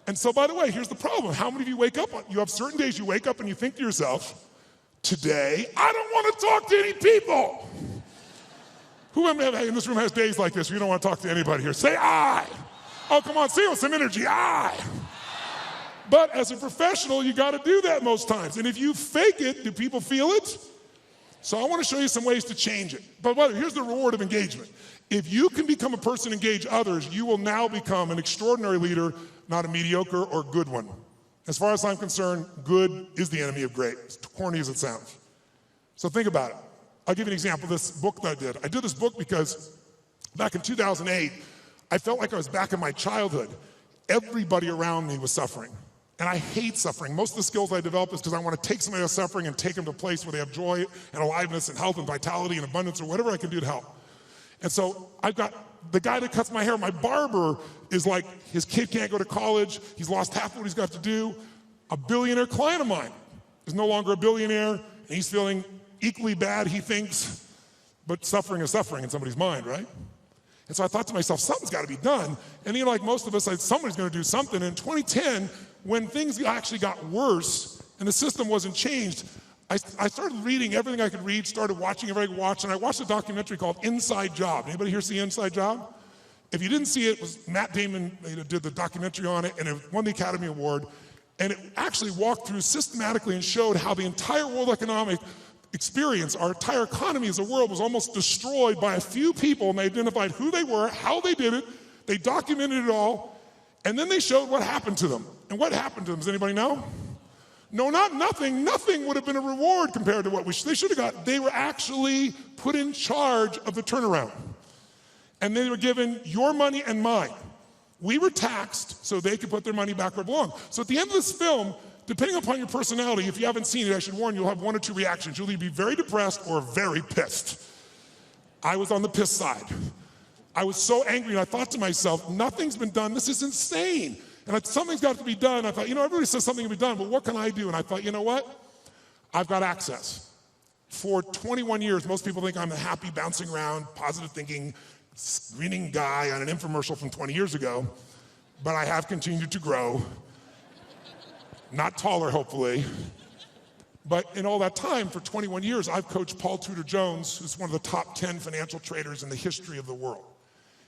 And so, by the way, here's the problem. How many of you wake up, you have certain days you wake up and you think to yourself, today, I don't wanna talk to any people. Who in this room has days like this where you don't wanna talk to anybody here? Say I. Oh, come on, say it with some energy, I. But as a professional, you gotta do that most times. And if you fake it, do people feel it? So I want to show you some ways to change it. But here's the reward of engagement. If you can become a person, engage others, you will now become an extraordinary leader, not a mediocre or good one. As far as I'm concerned, good is the enemy of great, as corny as it sounds. So think about it. I'll give you an example of this book that I did. I did this book because back in 2008, I felt like I was back in my childhood. Everybody around me was suffering. And I hate suffering. Most of the skills I develop is because I want to take somebody else suffering and take them to a place where they have joy and aliveness and health and vitality and abundance or whatever I can do to help. And so I've got the guy that cuts my hair, my barber, is like, his kid can't go to college, he's lost half of what he's got to do. A billionaire client of mine is no longer a billionaire, and he's feeling equally bad, he thinks, but suffering is suffering in somebody's mind, right? And so I thought to myself, something's got to be done. And like most of us, somebody's going to do something. And in 2010, when things actually got worse and the system wasn't changed, I started reading everything I could read, started watching everything I could watch, and I watched a documentary called Inside Job. Anybody here see Inside Job? If you didn't see it, it was Matt Damon did the documentary on it, and it won the Academy Award. And it actually walked through systematically and showed how the entire world economic experience, our entire economy as a world, was almost destroyed by a few people, and they identified who they were, how they did it, they documented it all, and then they showed what happened to them. And what happened to them, does anybody know? No, not nothing. Nothing would have been a reward compared to what they should have got. They were actually put in charge of the turnaround. And they were given your money and mine. We were taxed so they could put their money back where it belonged. So at the end of this film, depending upon your personality, if you haven't seen it, I should warn you, you'll have one or two reactions. You'll either be very depressed or very pissed. I was on the pissed side. I was so angry, and I thought to myself, nothing's been done. This is insane. And something's got to be done. I thought, everybody says something can be done, but what can I do? And I thought, you know what? I've got access. For 21 years, most people think I'm a happy, bouncing around, positive thinking, grinning guy on an infomercial from 20 years ago, but I have continued to grow. Not taller, hopefully. But in all that time, for 21 years, I've coached Paul Tudor Jones, who's one of the top 10 financial traders in the history of the world.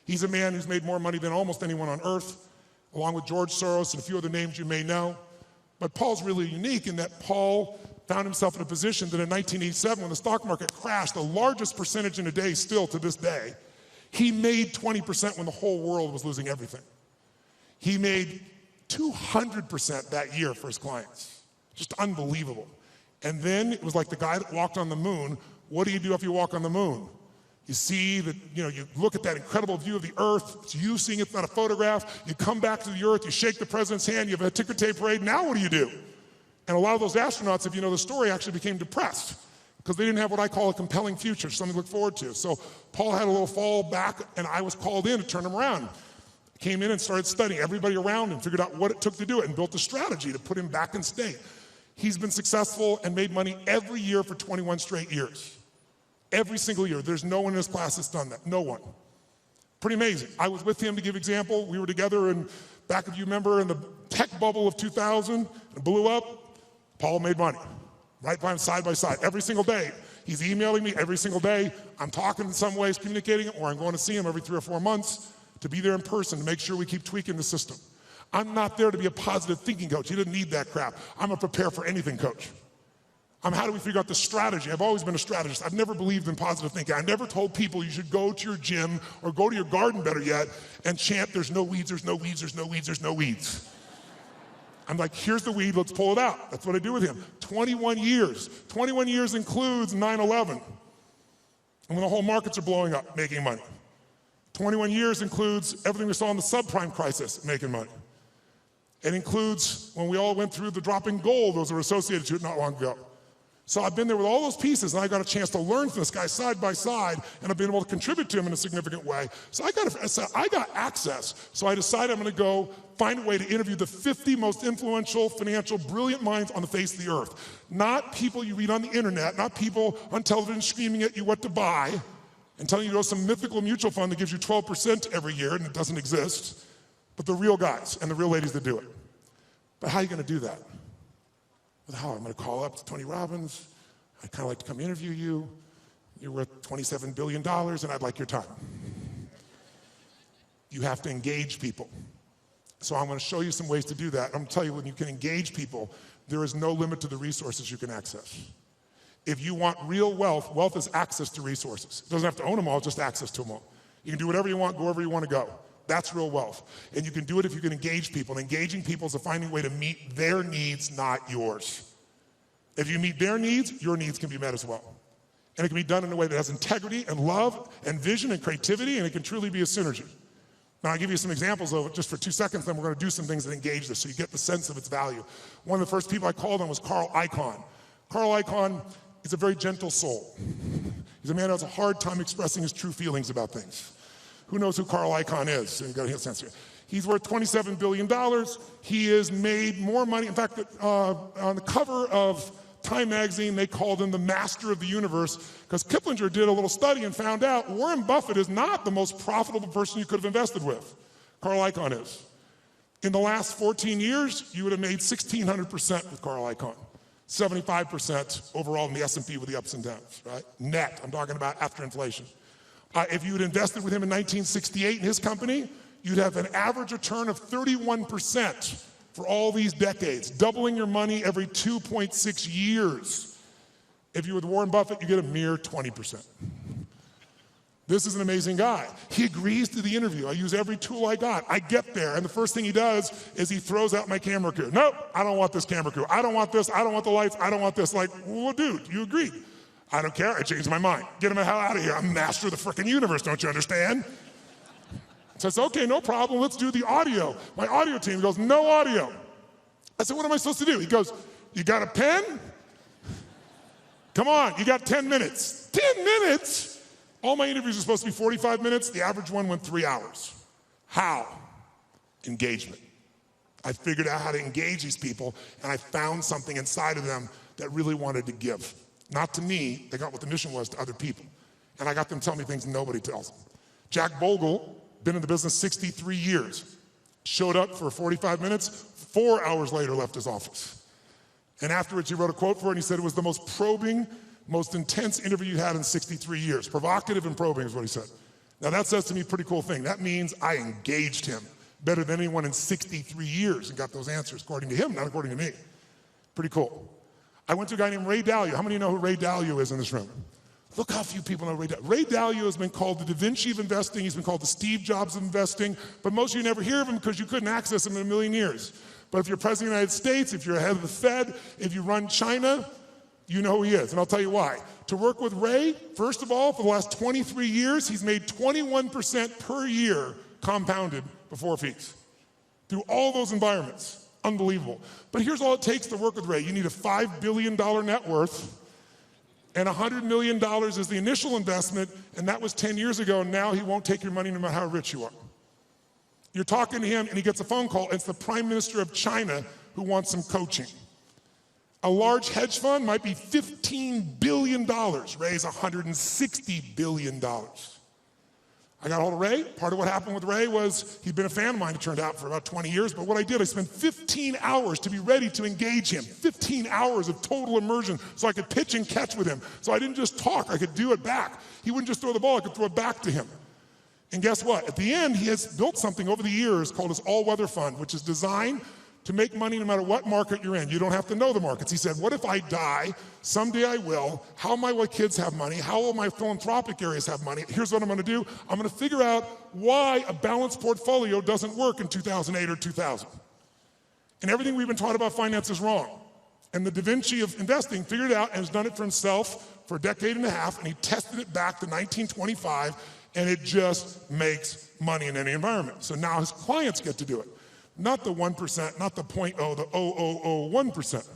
He's a man who's made more money than almost anyone on earth, along with George Soros and a few other names you may know. But Paul's really unique in that Paul found himself in a position that in 1987, when the stock market crashed, the largest percentage in a day still to this day, he made 20% when the whole world was losing everything. He made 200% that year for his clients. Just unbelievable. And then it was like the guy that walked on the moon. What do you do if you walk on the moon? You see that, you look at that incredible view of the earth. It's you seeing it, it's not a photograph. You come back to the earth, you shake the president's hand, you have a ticker tape parade. Now what do? And a lot of those astronauts, if you know the story, actually became depressed because they didn't have what I call a compelling future, something to look forward to. So Paul had a little fall back, and I was called in to turn him around. Came in and started studying everybody around him, figured out what it took to do it, and built a strategy to put him back in state. He's been successful and made money every year for 21 straight years. Every single year. There's no one in his class that's done that. No one. Pretty amazing. I was with him to give example. We were together in, back if you remember, in the tech bubble of 2000. It blew up. Paul made money. Right by him, side by side, every single day. He's emailing me every single day. I'm talking in some ways, communicating, or I'm going to see him every 3 or 4 months to be there in person to make sure we keep tweaking the system. I'm not there to be a positive thinking coach. He didn't need that crap. I'm a prepare for anything coach. How do we figure out the strategy? I've always been a strategist. I've never believed in positive thinking. I never told people you should go to your gym or go to your garden, better yet, and chant, there's no weeds, there's no weeds, there's no weeds, there's no weeds. I'm like, here's the weed, let's pull it out. That's what I do with him. 21 years. 21 years includes 9/11. And when the whole markets are blowing up, making money. 21 years includes everything we saw in the subprime crisis, making money. It includes when we all went through the dropping gold, those were associated to it not long ago. So I've been there with all those pieces, and I got a chance to learn from this guy side by side, and I've been able to contribute to him in a significant way. So I got access. So I decided I'm going to go find a way to interview the 50 most influential, financial, brilliant minds on the face of the earth. Not people you read on the internet, not people on television screaming at you what to buy and telling you to go to some mythical mutual fund that gives you 12% every year, and it doesn't exist, but the real guys and the real ladies that do it. But how are you going to do that? How? I'm going to call up to Tony Robbins. I'd kind of like to come interview you. You're worth $27 billion, and I'd like your time. You have to engage people. So I'm going to show you some ways to do that. I'm going to tell you, when you can engage people, there is no limit to the resources you can access. If you want real wealth, wealth is access to resources. It doesn't have to own them all, just access to them all. You can do whatever you want, go wherever you want to go. That's real wealth. And you can do it if you can engage people. And engaging people is finding a way to meet their needs, not yours. If you meet their needs, your needs can be met as well. And it can be done in a way that has integrity and love and vision and creativity, and it can truly be a synergy. Now, I'll give you some examples of it just for 2 seconds, then we're going to do some things that engage this so you get the sense of its value. One of the first people I called on was Carl Icahn. Carl Icahn is a very gentle soul. He's a man who has a hard time expressing his true feelings about things. Who knows who Carl Icahn is? So you got to get a sense here. He's worth $27 billion. He has made more money. In fact, on the cover of Time magazine, they called him the master of the universe because Kiplinger did a little study and found out Warren Buffett is not the most profitable person you could have invested with. Carl Icahn is. In the last 14 years, you would have made 1,600% with Carl Icahn. 75% overall in the S&P with the ups and downs, right? Net, I'm talking about after inflation. If you had invested with him in 1968 in his company, you'd have an average return of 31% for all these decades, doubling your money every 2.6 years. If you're with Warren Buffett, you get a mere 20%. This is an amazing guy. He agrees to the interview. I use every tool I got. I get there, and the first thing he does is he throws out my camera crew. Nope, I don't want this camera crew. I don't want this, I don't want the lights, I don't want this. Like, well, dude, you agreed. I don't care, I changed my mind. Get him the hell out of here. I'm master of the frickin' universe, don't you understand? So I said, okay, no problem, let's do the audio. My audio team goes, no audio. I said, what am I supposed to do? He goes, you got a pen? Come on, you got 10 minutes. 10 minutes? All my interviews are supposed to be 45 minutes. The average one went 3 hours. How? Engagement. I figured out how to engage these people, and I found something inside of them that really wanted to give. Not to me, they got what the mission was to other people. And I got them telling me things nobody tells them. Jack Bogle, been in the business 63 years, showed up for 45 minutes, 4 hours later left his office. And afterwards he wrote a quote for it, and he said it was the most probing, most intense interview you had in 63 years. Provocative and probing is what he said. Now that says to me a pretty cool thing. That means I engaged him better than anyone in 63 years and got those answers, according to him, not according to me. Pretty cool. I went to a guy named Ray Dalio. How many of you know who Ray Dalio is in this room? Look how few people know Ray Dalio. Ray Dalio has been called the Da Vinci of investing. He's been called the Steve Jobs of investing. But most of you never hear of him because you couldn't access him in a million years. But if you're president of the United States, if you're head of the Fed, if you run China, you know who he is, and I'll tell you why. To work with Ray, first of all, for the last 23 years, he's made 21% per year compounded before fees. Through all those environments. Unbelievable. But here's all it takes to work with Ray. You need a $5 billion net worth, and $100 million is the initial investment, and that was 10 years ago, and now he won't take your money no matter how rich you are. You're talking to him, and he gets a phone call. It's the Prime Minister of China who wants some coaching. A large hedge fund might be $15 billion. Ray's $160 billion. I got a hold of Ray. Part of what happened with Ray was he'd been a fan of mine, it turned out, for about 20 years. But what I did, I spent 15 hours to be ready to engage him. 15 hours of total immersion so I could pitch and catch with him. So I didn't just talk, I could do it back. He wouldn't just throw the ball, I could throw it back to him. And guess what? At the end, he has built something over the years called his all-weather fund, which is designed to make money no matter what market you're in. You don't have to know the markets. He said, what if I die? Someday I will. How will my kids have money? How will my philanthropic areas have money? Here's what I'm gonna do. I'm gonna figure out why a balanced portfolio doesn't work in 2008 or 2000. And everything we've been taught about finance is wrong. And the Da Vinci of investing figured it out and has done it for himself for a decade and a half, and he tested it back to 1925, and it just makes money in any environment. So now his clients get to do it. Not the 1%, not the 0.0, the 0.001%.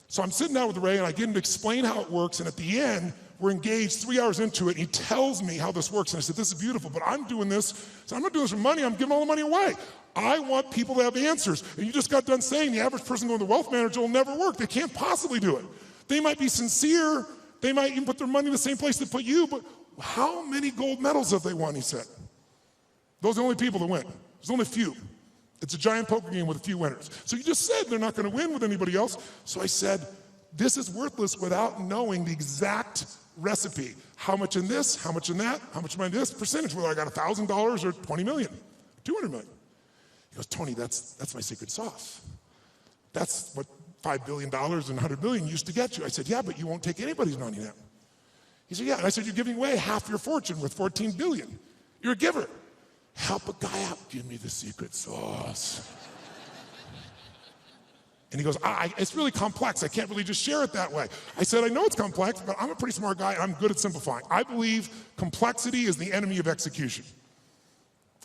So I'm sitting down with Ray and I get him to explain how it works, and at the end, we're engaged 3 hours into it, and he tells me how this works. And I said, this is beautiful, but I'm doing this, so I'm not doing this for money, I'm giving all the money away. I want people to have answers. And you just got done saying the average person going to the wealth manager will never work. They can't possibly do it. They might be sincere, they might even put their money in the same place they put you, but how many gold medals have they won, he said. Those are the only people that win. There's only a few. It's a giant poker game with a few winners. So you just said they're not going to win with anybody else. So I said, this is worthless without knowing the exact recipe. How much in this, how much in that, how much in this percentage, whether I got $1,000 or 20 million, 200 million. He goes, Tony, that's my secret sauce. That's what $5 billion and 100 million used to get you. I said, yeah, but you won't take anybody's money now. He said, yeah. And I said, you're giving away half your fortune with 14 billion. You're a giver. Help a guy out, give me the secret sauce. And he goes, it's really complex. I can't really just share it that way. I said, I know it's complex, but I'm a pretty smart guy and I'm good at simplifying. I believe complexity is the enemy of execution.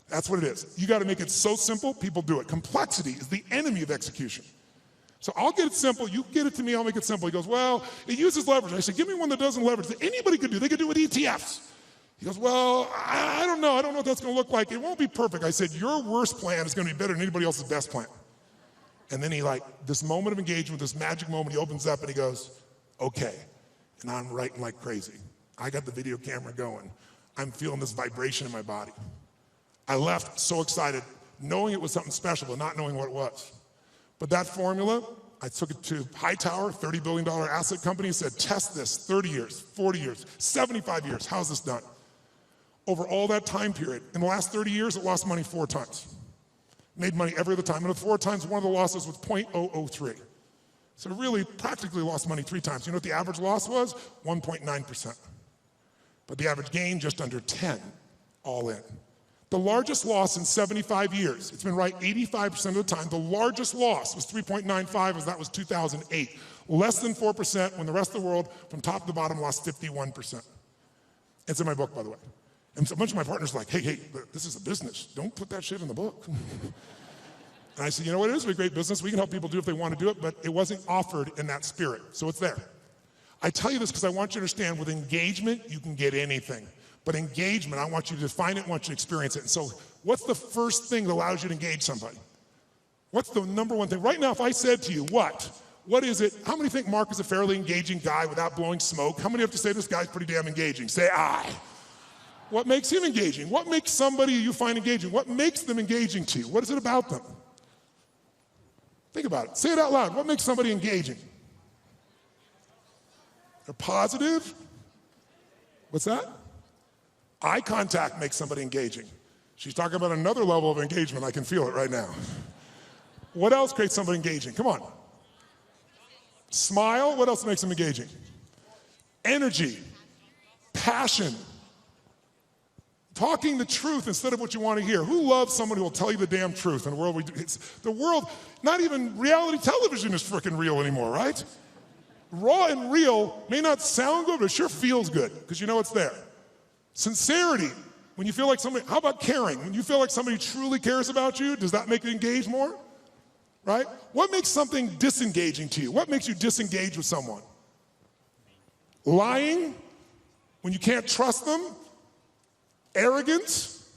That's what it is. You got to make it so simple, people do it. Complexity is the enemy of execution. So I'll get it simple, you get it to me, I'll make it simple. He goes, well, it uses leverage. I said, give me one that doesn't leverage, that anybody could do. They could do it with ETFs. He goes, well, I don't know what that's gonna look like. It won't be perfect. I said, your worst plan is gonna be better than anybody else's best plan. And then he this moment of engagement, this magic moment, he opens up and he goes, okay. And I'm writing like crazy. I got the video camera going. I'm feeling this vibration in my body. I left so excited, knowing it was something special, but not knowing what it was. But that formula, I took it to Hightower, $30 billion asset company, and said, test this, 30 years, 40 years, 75 years, how's this done? Over all that time period, in the last 30 years, it lost money 4 times. Made money every other time, and the 4 times, one of the losses was 0.003. So really, practically lost money 3 times. You know what the average loss was? 1.9%. But the average gain, just under 10, all in. The largest loss in 75 years, it's been right 85% of the time, the largest loss was 3.95, as that was 2008. Less than 4% when the rest of the world, from top to bottom, lost 51%. It's in my book, by the way. And so a bunch of my partners are like, hey, this is a business. Don't put that shit in the book. And I said, you know what, it is a great business. We can help people do if they want to do it, but it wasn't offered in that spirit, so it's there. I tell you this because I want you to understand, with engagement, you can get anything. But engagement, I want you to define it, I want you to experience it. And so what's the first thing that allows you to engage somebody? What's the number one thing? Right now, if I said to you, what is it? How many think Mark is a fairly engaging guy without blowing smoke? How many have to say this guy's pretty damn engaging? Say I. What makes him engaging? What makes somebody you find engaging? What makes them engaging to you? What is it about them? Think about it. Say it out loud. What makes somebody engaging? They're positive. What's that? Eye contact makes somebody engaging. She's talking about another level of engagement. I can feel it right now. What else creates somebody engaging? Come on. Smile. What else makes them engaging? Energy. Passion. Talking the truth instead of what you want to hear. Who loves somebody who will tell you the damn truth in a world the world, not even reality television is freaking real anymore, right? Raw and real may not sound good, but it sure feels good because you know it's there. Sincerity, when you feel like somebody, how about caring? When you feel like somebody truly cares about you, does that make it engage more? Right? What makes something disengaging to you? What makes you disengage with someone? Lying, when you can't trust them. Arrogance,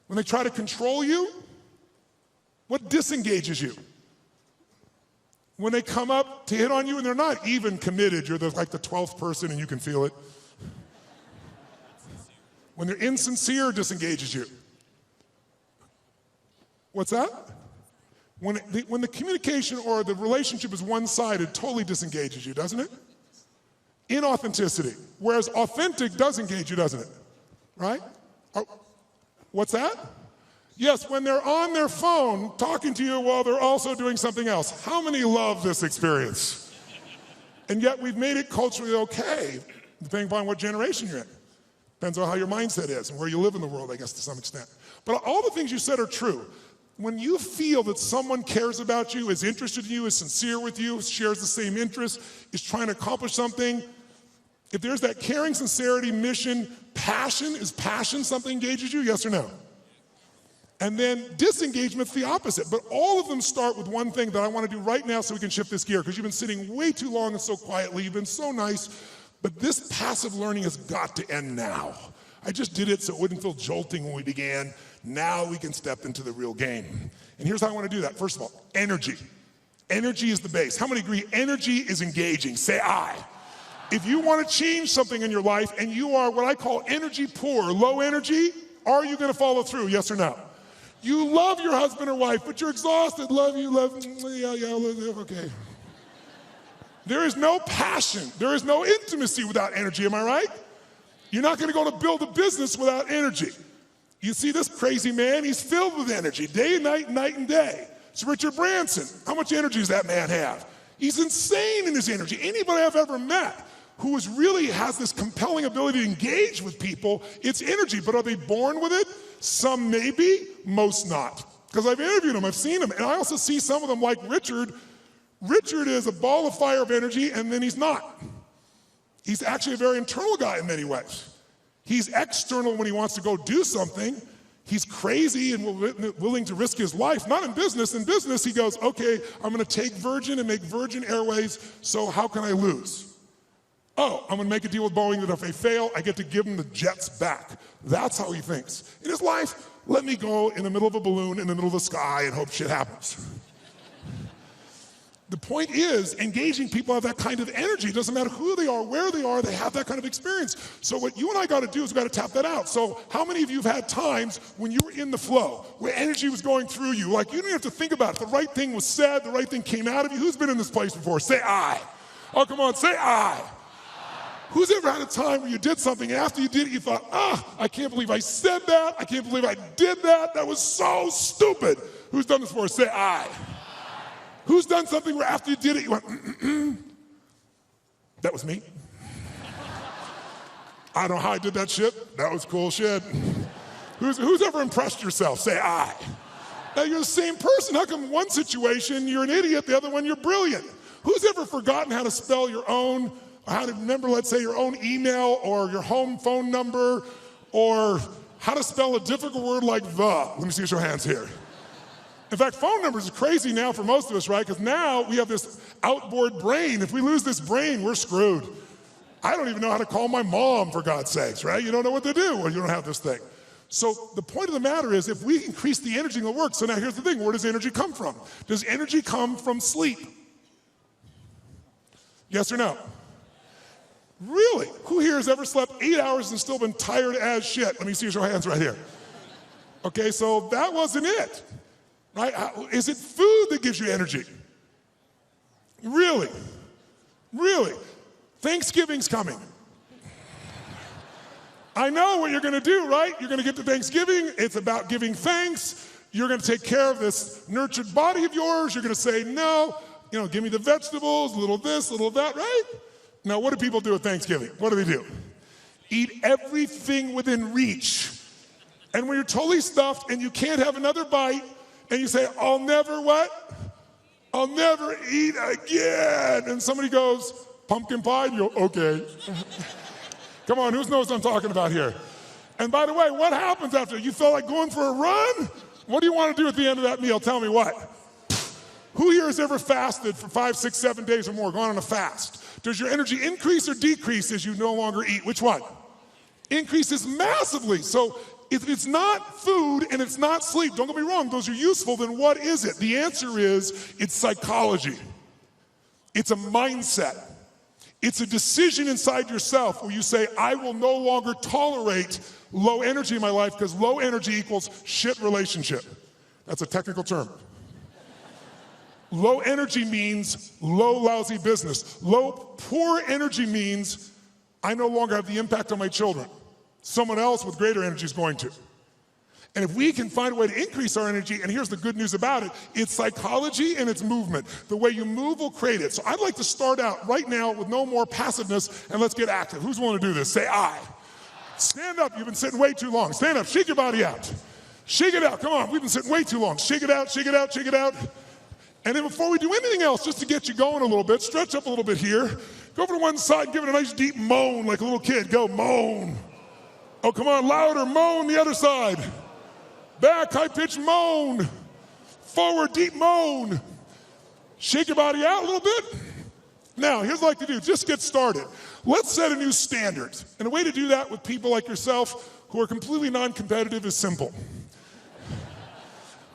when they try to control you. What disengages you? When they come up to hit on you and they're not even committed, you're like the 12th person and you can feel it. When they're insincere, disengages you. What's that? When the communication or the relationship is one-sided, totally disengages you, doesn't it? Inauthenticity, whereas authentic does engage you, doesn't it? Right? What's that? Yes, when they're on their phone talking to you while they're also doing something else. How many love this experience? And yet we've made it culturally okay, depending upon what generation you're in. Depends on how your mindset is and where you live in the world, I guess, to some extent. But all the things you said are true. When you feel that someone cares about you, is interested in you, is sincere with you, shares the same interests, is trying to accomplish something, if there's that caring, sincerity, mission, passion, is passion something engages you, yes or no? And then disengagement's the opposite. But all of them start with one thing that I want to do right now so we can shift this gear, because you've been sitting way too long and so quietly, you've been so nice, but this passive learning has got to end now. I just did it so it wouldn't feel jolting when we began. Now we can step into the real game. And here's how I want to do that. First of all, energy. Energy is the base. How many agree energy is engaging? Say I. If you want to change something in your life and you are what I call energy poor, low energy, are you going to follow through, yes or no? You love your husband or wife, but you're exhausted. Love, yeah, okay. There is no passion. There is no intimacy without energy, am I right? You're not going to go to build a business without energy. You see this crazy man, he's filled with energy, day and night and day. It's Richard Branson. How much energy does that man have? He's insane in his energy. Anybody I've ever met who really has this compelling ability to engage with people, it's energy, but are they born with it? Some maybe, most not. Because I've interviewed them, I've seen them, and I also see some of them like Richard. Richard is a ball of fire of energy, and then he's not. He's actually a very internal guy in many ways. He's external when he wants to go do something. He's crazy and willing to risk his life. Not in business. In business, he goes, okay, I'm going to take Virgin and make Virgin Airways, so how can I lose? Oh, I'm going to make a deal with Boeing that if they fail, I get to give them the jets back. That's how he thinks. In his life, let me go in the middle of a balloon in the middle of the sky and hope shit happens. The point is, engaging people have that kind of energy. It doesn't matter who they are, where they have that kind of experience. So what you and I got to do is we got to tap that out. So how many of you have had times when you were in the flow, where energy was going through you, like you didn't have to think about it. The right thing was said, the right thing came out of you. Who's been in this place before? Say I. Oh, come on, say I. Who's ever had a time where you did something and after you did it, you thought, I can't believe I said that. I can't believe I did that. That was so stupid. Who's done this before? Say I. Who's done something where after you did it, you went, That was me. I don't know how I did that shit. That was cool shit. Who's ever impressed yourself? Say I. Now you're the same person. How come one situation you're an idiot, the other one you're brilliant? Who's ever forgotten how to spell your own, or how to remember, let's say, your own email or your home phone number, or how to spell a difficult word like the? Let me see your hands here. In fact, phone numbers are crazy now for most of us, right? Because now we have this outboard brain. If we lose this brain, we're screwed. I don't even know how to call my mom, for God's sakes, right? You don't know what to do when you don't have this thing. So the point of the matter is, if we increase the energy, it'll work. So now here's the thing. Where does energy come from? Does energy come from sleep? Yes or no? Really? Who here has ever slept 8 hours and still been tired as shit? Let me see your hands right here. Okay, so that wasn't it. Right? Is it food that gives you energy? Really? Really? Thanksgiving's coming. I know what you're going to do, right? You're going to get to Thanksgiving. It's about giving thanks. You're going to take care of this nurtured body of yours. You're going to say, no, give me the vegetables, a little this, a little that, right? Now, what do people do at Thanksgiving? What do? Eat everything within reach. And when you're totally stuffed and you can't have another bite, and you say, I'll never what? I'll never eat again. And somebody goes, pumpkin pie? And you go, okay. Come on, who knows what I'm talking about here? And by the way, what happens after? You feel like going for a run? What do you want to do at the end of that meal? Tell me what. Who here has ever fasted for 5, 6, 7 days or more, gone on a fast? Does your energy increase or decrease as you no longer eat? Which one? Increases massively. So if it's not food and it's not sleep, don't get me wrong, those are useful, then what is it? The answer is, it's psychology. It's a mindset. It's a decision inside yourself where you say, I will no longer tolerate low energy in my life because low energy equals shit relationship. That's a technical term. Low energy means low, lousy business. Poor energy means I no longer have the impact on my children. Someone else with greater energy is going to. And if we can find a way to increase our energy, and here's the good news about it, it's psychology and it's movement. The way you move will create it. So I'd like to start out right now with no more passiveness, and let's get active. Who's willing to do this? Say I. Stand up, you've been sitting way too long. Stand up, shake your body out. Shake it out, come on, we've been sitting way too long. Shake it out, shake it out, shake it out. And then before we do anything else, just to get you going a little bit, stretch up a little bit here. Go over to one side and give it a nice deep moan like a little kid. Go, moan. Oh, come on, louder, moan the other side. Back, high-pitched moan. Forward, deep moan. Shake your body out a little bit. Now, here's what I'd like to do. Just get started. Let's set a new standard. And a way to do that with people like yourself who are completely non-competitive is simple.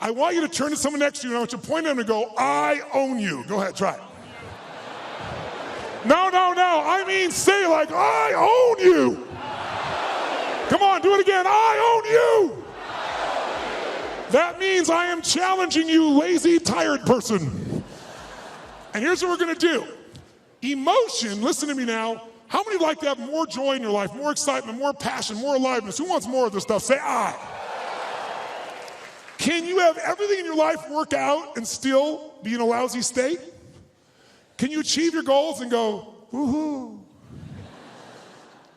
I want you to turn to someone next to you and I want you to point at them and go, I own you. Go ahead, try it. No. I mean, say like, I own you. Come on, do it again. I own you. That means I am challenging you, lazy, tired person. And here's what we're going to do. Emotion, listen to me now. How many would like to have more joy in your life, more excitement, more passion, more aliveness? Who wants more of this stuff? Say I. Can you have everything in your life work out and still be in a lousy state? Can you achieve your goals and go, woohoo?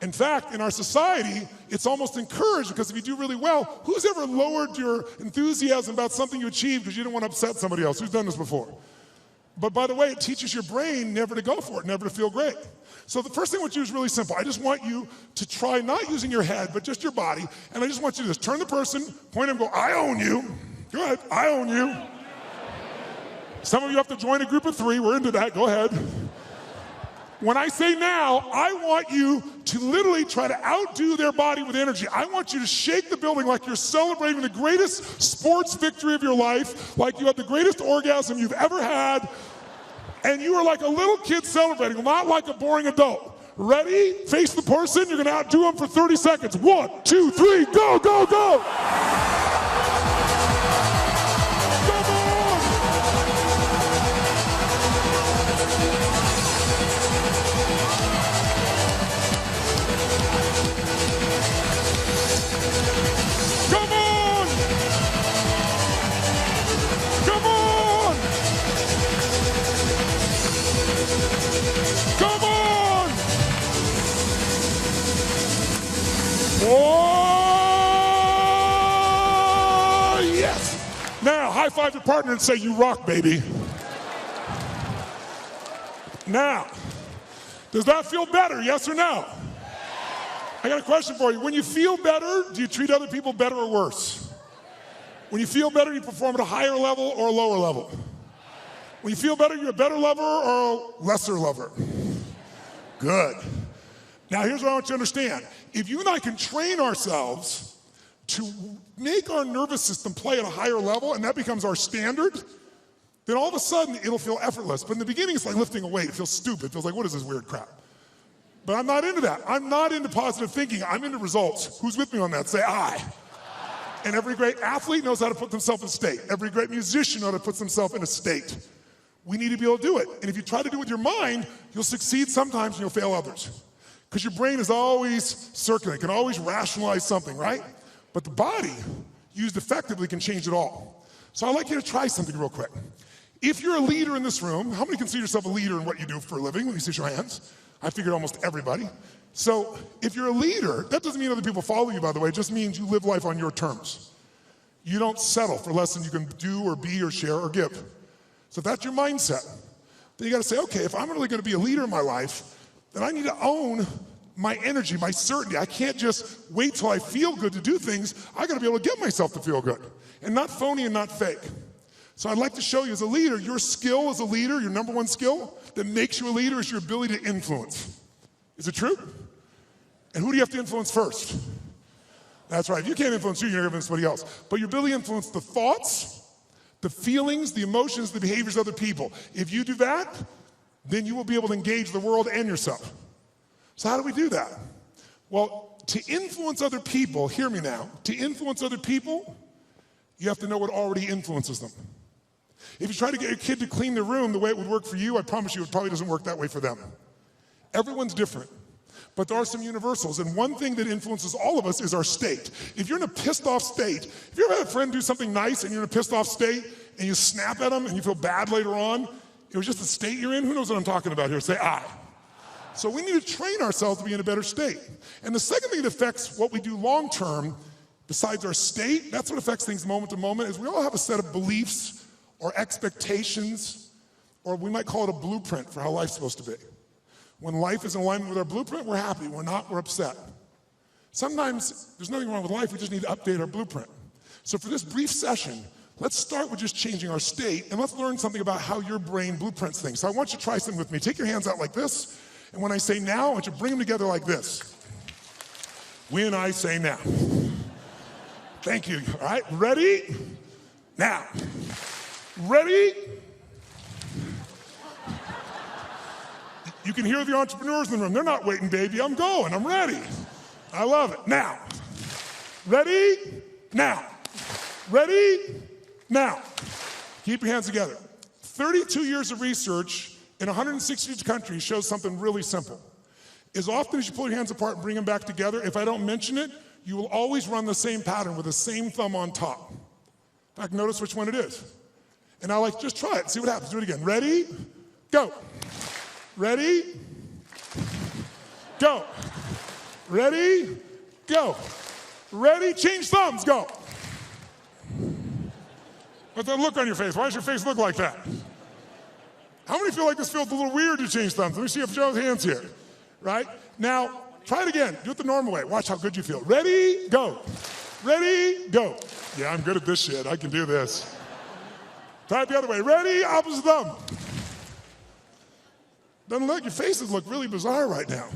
In fact, in our society, it's almost encouraged because if you do really well, who's ever lowered your enthusiasm about something you achieved because you didn't want to upset somebody else? Who's done this before? But by the way, it teaches your brain never to go for it, never to feel great. So the first thing I want you to do is really simple. I just want you to try not using your head, but just your body. And I just want you to just turn the person, point and go, I own you. Go ahead, I own you. Some of you have to join a group of 3. We're into that. Go ahead. When I say now, I want you to literally try to outdo their body with energy. I want you to shake the building like you're celebrating the greatest sports victory of your life, like you had the greatest orgasm you've ever had. And you are like a little kid celebrating, not like a boring adult. Ready? Face the person. You're going to outdo them for 30 seconds. 1, 2, 3, go, go, go. Come on. Come on. Come on. Oh, yes. Now, high five your partner and say, you rock, baby. Now, does that feel better, yes or no? I got a question for you. When you feel better, do you treat other people better or worse? When you feel better, you perform at a higher level or a lower level? When you feel better, you're a better lover or a lesser lover? Good. Now, here's what I want you to understand. If you and I can train ourselves to make our nervous system play at a higher level, and that becomes our standard, then all of a sudden, it'll feel effortless. But in the beginning, it's like lifting a weight. It feels stupid. It feels like, what is this weird crap? But I'm not into that. I'm not into positive thinking. I'm into results. Who's with me on that? Say I. And every great athlete knows how to put themselves in state. Every great musician knows how to put themselves in a state. We need to be able to do it. And if you try to do it with your mind, you'll succeed sometimes and you'll fail others. Because your brain is always circulating, can always rationalize something, right? But the body, used effectively, can change it all. So I'd like you to try something real quick. If you're a leader in this room, how many consider yourself a leader in what you do for a living? Let me see your hands. I figured almost everybody. So if you're a leader, that doesn't mean other people follow you, by the way. It just means you live life on your terms. You don't settle for less than you can do or be or share or give. So if that's your mindset, then you got to say, okay, if I'm really going to be a leader in my life, then I need to own my energy, my certainty. I can't just wait till I feel good to do things. I got to be able to get myself to feel good, and not phony and not fake. So I'd like to show you as a leader, your skill as a leader, your number one skill that makes you a leader is your ability to influence. Is it true? And who do you have to influence first? That's right. If you can't influence you, you're going to influence somebody else. But your ability to influence the thoughts, the feelings, the emotions, the behaviors of other people. If you do that, then you will be able to engage the world and yourself. So how do we do that? Well, to influence other people, hear me now, to influence other people, you have to know what already influences them. If you try to get your kid to clean their room the way it would work for you, I promise you it probably doesn't work that way for them. Everyone's different, but there are some universals, and one thing that influences all of us is our state. If you're in a pissed off state, if you ever had a friend do something nice and you're in a pissed off state and you snap at them and you feel bad later on, it was just the state you're in. Who knows what I'm talking about here? Say I. So we need to train ourselves to be in a better state. And the second thing that affects what we do long term, besides our state, that's what affects things moment to moment, is we all have a set of beliefs or expectations, or we might call it a blueprint for how life's supposed to be. When life is in alignment with our blueprint, we're happy. We're not, we're upset. Sometimes there's nothing wrong with life, we just need to update our blueprint. So for this brief session, let's start with just changing our state, and let's learn something about how your brain blueprints things. So I want you to try something with me. Take your hands out like this, and when I say now, I want you to bring them together like this. When I say now. Thank you. All right, ready? Now. Ready? You can hear the entrepreneurs in the room. They're not waiting, baby. I'm going. I'm ready. I love it. Now. Ready? Now. Ready? Now. Keep your hands together. 32 years of research in 160 countries shows something really simple. As often as you pull your hands apart and bring them back together, if I don't mention it, you will always run the same pattern with the same thumb on top. In fact, notice which one it is. And I like, just try it, see what happens. Do it again. Ready? Go. Ready? Go. Ready? Go. Ready? Change thumbs. Go. What's that look on your face? Why does your face look like that? How many feel like this feels a little weird to change thumbs? Let me see if Joe's hands here. Right? Now, try it again. Do it the normal way. Watch how good you feel. Ready? Go. Ready? Go. Yeah, I'm good at this shit. I can do this. Try it the other way. Ready? Opposite thumb. Doesn't look, your faces look really bizarre right now.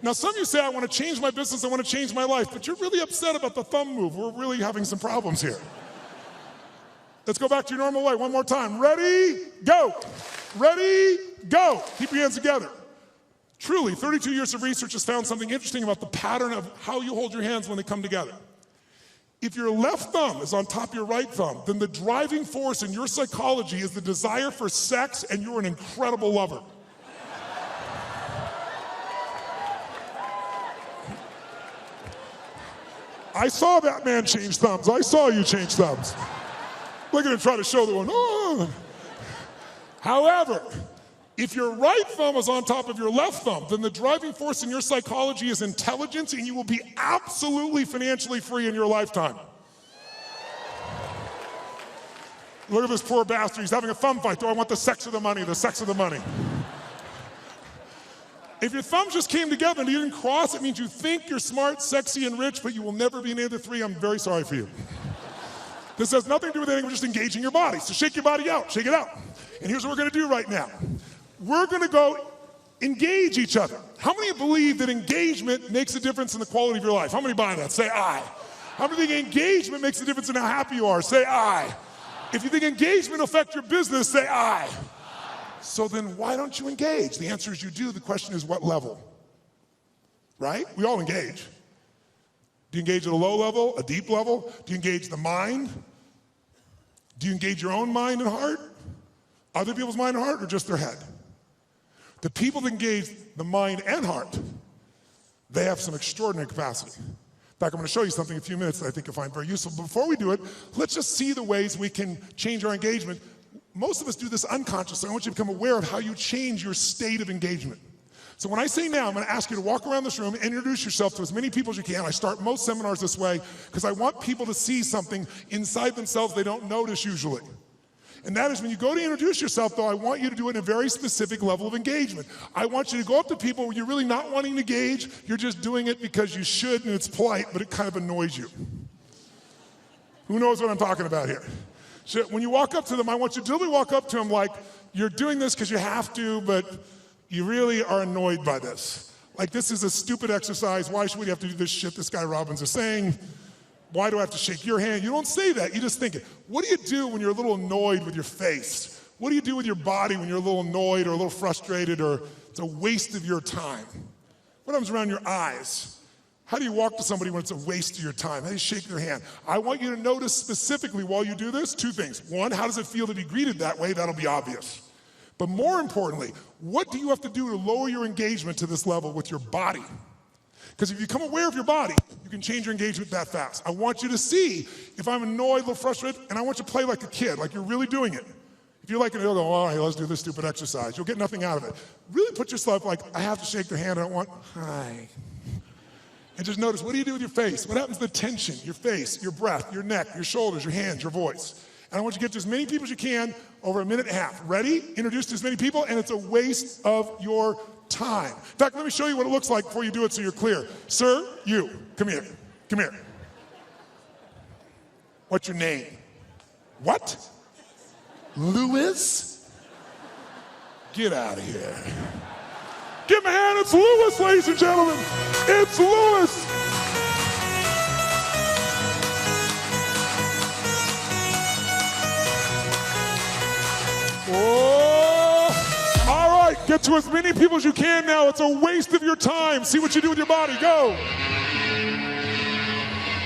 Now, some of you say, I want to change my business, I want to change my life, but you're really upset about the thumb move. We're really having some problems here. Let's go back to your normal way one more time. Ready, go. Ready, go. Keep your hands together. Truly, 32 years of research has found something interesting about the pattern of how you hold your hands when they come together. If your left thumb is on top of your right thumb, then the driving force in your psychology is the desire for sex, and you're an incredible lover. I saw that man change thumbs. I saw you change thumbs. Look at him try to show the one. Oh. However, if your right thumb is on top of your left thumb, then the driving force in your psychology is intelligence, and you will be absolutely financially free in your lifetime. Look at this poor bastard. He's having a thumb fight. Do I want the sex or the money? The sex or the money? If your thumbs just came together and you didn't cross, it means you think you're smart, sexy, and rich, but you will never be any of the three. I'm very sorry for you. This has nothing to do with anything. We're just engaging your body. So shake your body out. Shake it out. And here's what we're going to do right now. We're going to go engage each other. How many believe that engagement makes a difference in the quality of your life? How many buy that? Say aye. How many think engagement makes a difference in how happy you are? Say aye. If you think engagement will affect your business, say aye. So then why don't you engage? The answer is you do. The question is what level? Right? We all engage. Do you engage at a low level, a deep level? Do you engage the mind? Do you engage your own mind and heart? Other people's mind and heart, or just their head? The people that engage the mind and heart, they have some extraordinary capacity. In fact, I'm going to show you something in a few minutes that I think you'll find very useful. But before we do it, let's just see the ways we can change our engagement. Most of us do this unconsciously. I want you to become aware of how you change your state of engagement. So when I say now, I'm going to ask you to walk around this room and introduce yourself to as many people as you can. I start most seminars this way because I want people to see something inside themselves they don't notice usually. And that is when you go to introduce yourself, though, I want you to do it in a very specific level of engagement. I want you to go up to people where you're really not wanting to engage. You're just doing it because you should, and it's polite, but it kind of annoys you. Who knows what I'm talking about here? So when you walk up to them, I want you to literally walk up to them like you're doing this because you have to, but you really are annoyed by this. Like, this is a stupid exercise. Why should we have to do this shit this guy Robbins is saying? Why do I have to shake your hand? You don't say that. You just think it. What do you do when you're a little annoyed with your face? What do you do with your body when you're a little annoyed or a little frustrated or it's a waste of your time? What happens around your eyes? How do you walk to somebody when it's a waste of your time? How do you shake their hand? I want you to notice specifically while you do this, two things. One, how does it feel to be greeted that way? That'll be obvious. But more importantly, what do you have to do to lower your engagement to this level with your body? Because if you become aware of your body, you can change your engagement that fast. I want you to see if I'm annoyed, a little frustrated, and I want you to play like a kid, like you're really doing it. If you're like, you'll go, all right, let's do this stupid exercise. You'll get nothing out of it. Really put yourself like, I have to shake their hand. I don't want, hi. And just notice, what do you do with your face? What happens to the tension? Your face, your breath, your neck, your shoulders, your hands, your voice. And I want you to get to as many people as you can over a minute and a half. Ready? Introduce to as many people, and it's a waste of your time. In fact, let me show you what it looks like before you do it so you're clear. Sir, you, come here. Come here. What's your name? What? Louis? Get out of here. Give him a hand. It's Louis, ladies and gentlemen. It's Louis. Oh, all right. Get to as many people as you can now. It's a waste of your time. See what you do with your body. Go.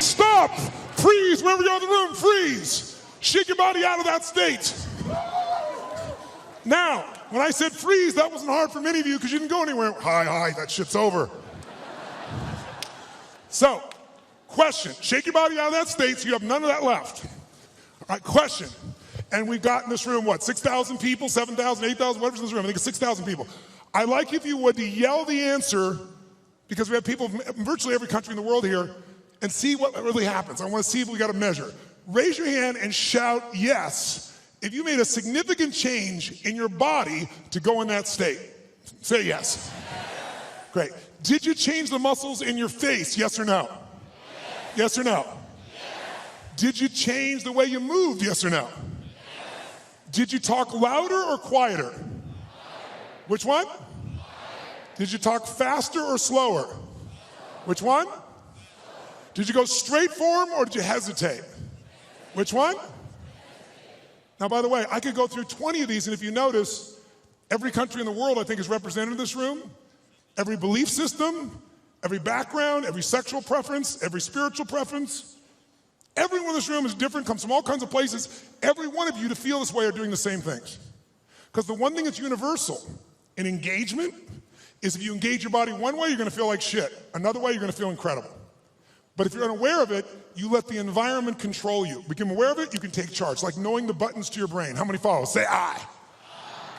Stop. Freeze. Wherever you're in the room, freeze. Shake your body out of that state. Now, when I said freeze, that wasn't hard for many of you because you didn't go anywhere. Hi, that shit's over. So, question. Shake your body out of that state so you have none of that left. All right, question. And we've got in this room, what, 6,000 people, 7,000, 8,000, whatever's in this room. I think it's 6,000 people. I'd like if you would to yell the answer, because we have people from virtually every country in the world here, and see what really happens. I want to see if we got a measure. Raise your hand and shout yes if you made a significant change in your body to go in that state. Say yes. Great. Did you change the muscles in your face, yes or no? Yes or no? Did you change the way you moved, yes or no? Did you talk louder or quieter? Which one? Did you talk faster or slower? Which one? Did you go straight for him or did you hesitate? Which one? Now, by the way, I could go through 20 of these, and if you notice, every country in the world, I think, is represented in this room. Every belief system, every background, every sexual preference, every spiritual preference. Everyone in this room is different, comes from all kinds of places. Every one of you to feel this way are doing the same things. Because the one thing that's universal in engagement is if you engage your body one way, you're gonna feel like shit. Another way, you're gonna feel incredible. But if you're unaware of it, you let the environment control you. Become aware of it, you can take charge. Like knowing the buttons to your brain. How many follow? Say I.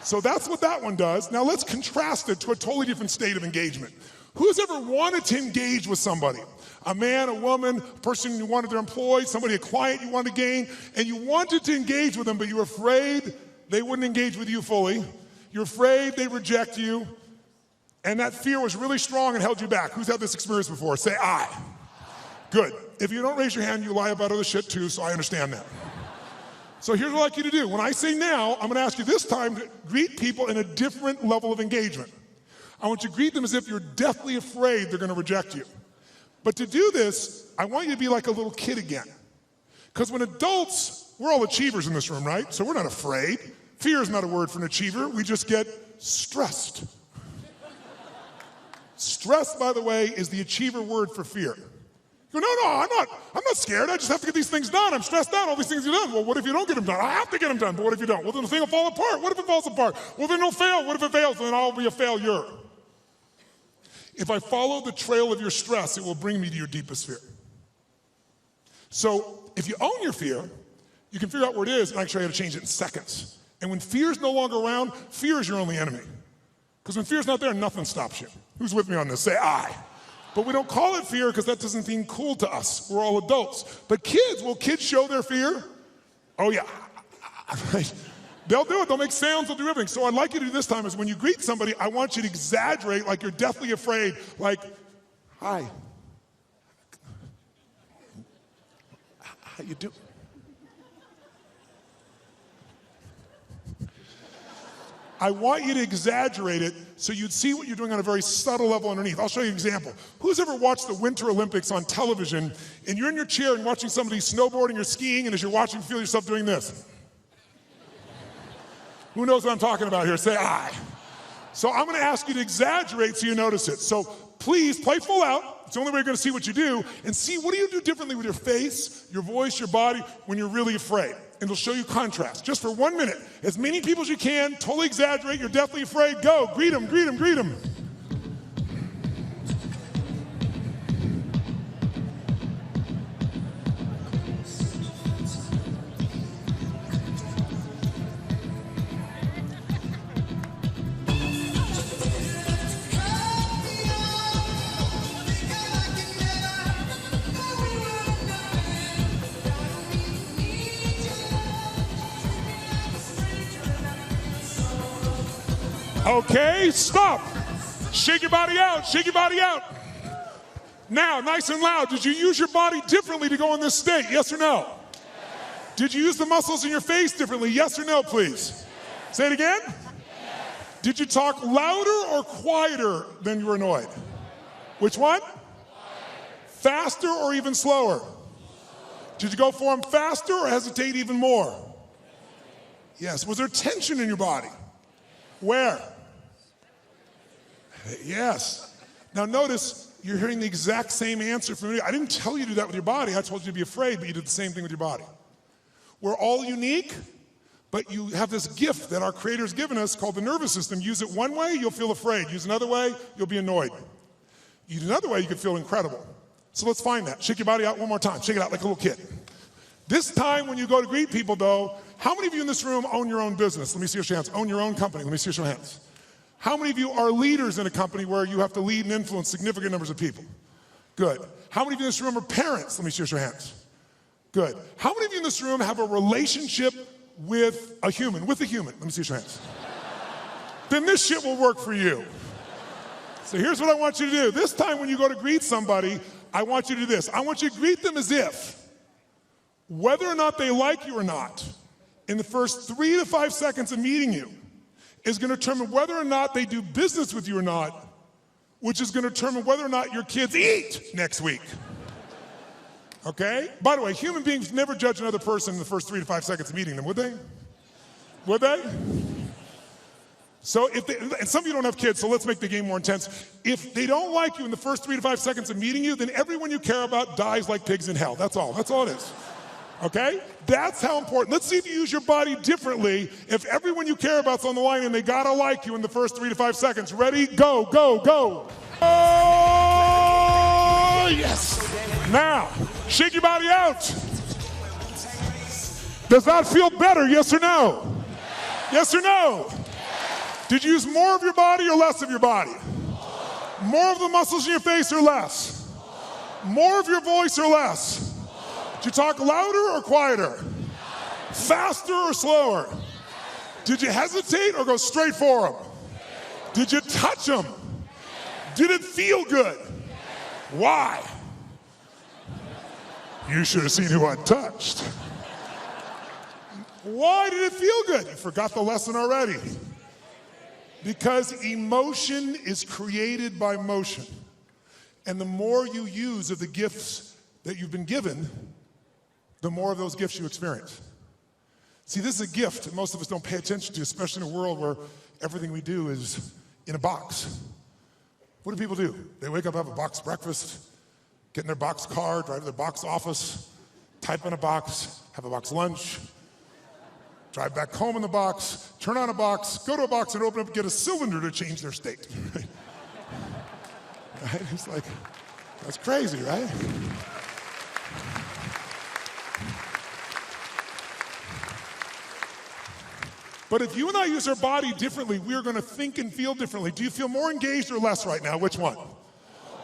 So that's what that one does. Now let's contrast it to a totally different state of engagement. Who's ever wanted to engage with somebody? A man, a woman, a person you wanted to employ, somebody, a client you wanted to gain, and you wanted to engage with them, but you were afraid they wouldn't engage with you fully. You're afraid they'd reject you, and that fear was really strong and held you back. Who's had this experience before? Say I. Good. If you don't raise your hand, you lie about other shit too, so I understand that. So here's what I'd like you to do. When I say now, I'm gonna ask you this time to greet people in a different level of engagement. I want you to greet them as if you're deathly afraid they're gonna reject you. But to do this, I want you to be like a little kid again. Because when adults, we're all achievers in this room, right? So we're not afraid. Fear is not a word for an achiever. We just get stressed. Stress, by the way, is the achiever word for fear. You go, no, I'm not scared. I just have to get these things done. I'm stressed out, all these things are done. Well, what if you don't get them done? I have to get them done, but what if you don't? Well, then the thing will fall apart. What if it falls apart? Well, then it'll fail. What if it fails? Then I'll be a failure. If I follow the trail of your stress, it will bring me to your deepest fear. So if you own your fear, you can figure out where it is, and I can show you how to change it in seconds. And when fear is no longer around, fear is your only enemy. Because when fear's not there, nothing stops you. Who's with me on this? Say I. But we don't call it fear because that doesn't seem cool to us. We're all adults. But kids, will kids show their fear? Oh yeah. They'll do it, they'll make sounds, they'll do everything. So what I'd like you to do this time is when you greet somebody, I want you to exaggerate like you're deathly afraid, like, hi. How you doing? I want you to exaggerate it so you'd see what you're doing on a very subtle level underneath. I'll show you an example. Who's ever watched the Winter Olympics on television and you're in your chair and watching somebody snowboarding or skiing, and as you're watching, feel yourself doing this? Who knows what I'm talking about here? Say I. So I'm gonna ask you to exaggerate so you notice it. So please play full out. It's the only way you're gonna see what you do, and see what do you do differently with your face, your voice, your body when you're really afraid. And it'll show you contrast. Just for 1 minute. As many people as you can, totally exaggerate, you're deathly afraid, go, greet them, greet them, greet them. Okay, stop. Shake your body out, shake your body out. Now, nice and loud, did you use your body differently to go in this state, yes or no? Yes. Did you use the muscles in your face differently, yes or no, please? Yes. Say it again. Yes. Did you talk louder or quieter than you were annoyed? Which one? Quieter. Faster or even slower? Did you go for them faster or hesitate even more? Yes, was there tension in your body? Where? Yes. Now notice, you're hearing the exact same answer from me. I didn't tell you to do that with your body. I told you to be afraid, but you did the same thing with your body. We're all unique, but you have this gift that our Creator's given us called the nervous system. Use it one way, you'll feel afraid. Use another way, you'll be annoyed. Use another way, you could feel incredible. So let's find that. Shake your body out one more time. Shake it out like a little kid. This time when you go to greet people though, how many of you in this room own your own business? Let me see your hands. Own your own company. Let me see your hands. How many of you are leaders in a company where you have to lead and influence significant numbers of people? Good. How many of you in this room are parents? Let me see your hands. Good. How many of you in this room have a relationship with a human? Let me see your hands. Then this shit will work for you. So here's what I want you to do. This time when you go to greet somebody, I want you to do this. I want you to greet them as if, whether or not they like you or not, in the first 3 to 5 seconds of meeting you, is going to determine whether or not they do business with you or not, which is going to determine whether or not your kids eat next week. Okay? By the way, human beings never judge another person in the first 3 to 5 seconds of meeting them, would they? Would they? So if they, and some of you don't have kids, so let's make the game more intense. If they don't like you in the first 3 to 5 seconds of meeting you, then everyone you care about dies like pigs in hell. That's all. That's all it is. Okay? That's how important. Let's see if you use your body differently if everyone you care about's on the line and they gotta like you in the first 3 to 5 seconds. Ready? Go, go, go. Oh, yes. Now, shake your body out. Does that feel better, yes or no? Yes or no? Did you use more of your body or less of your body? More of the muscles in your face or less? More of your voice or less? Did you talk louder or quieter? Faster or slower? Did you hesitate or go straight for them? Did you touch them? Did it feel good? Why? You should have seen who I touched. Why did it feel good? You forgot the lesson already. Because emotion is created by motion. And the more you use of the gifts that you've been given, the more of those gifts you experience. See, this is a gift that most of us don't pay attention to, especially in a world where everything we do is in a box. What do people do? They wake up, have a box breakfast, get in their box car, drive to their box office, type in a box, have a box lunch, drive back home in the box, turn on a box, go to a box and open up and get a cylinder to change their state. Right? It's like, that's crazy, right? But if you and I use our body differently, we're going to think and feel differently. Do you feel more engaged or less right now? Which one?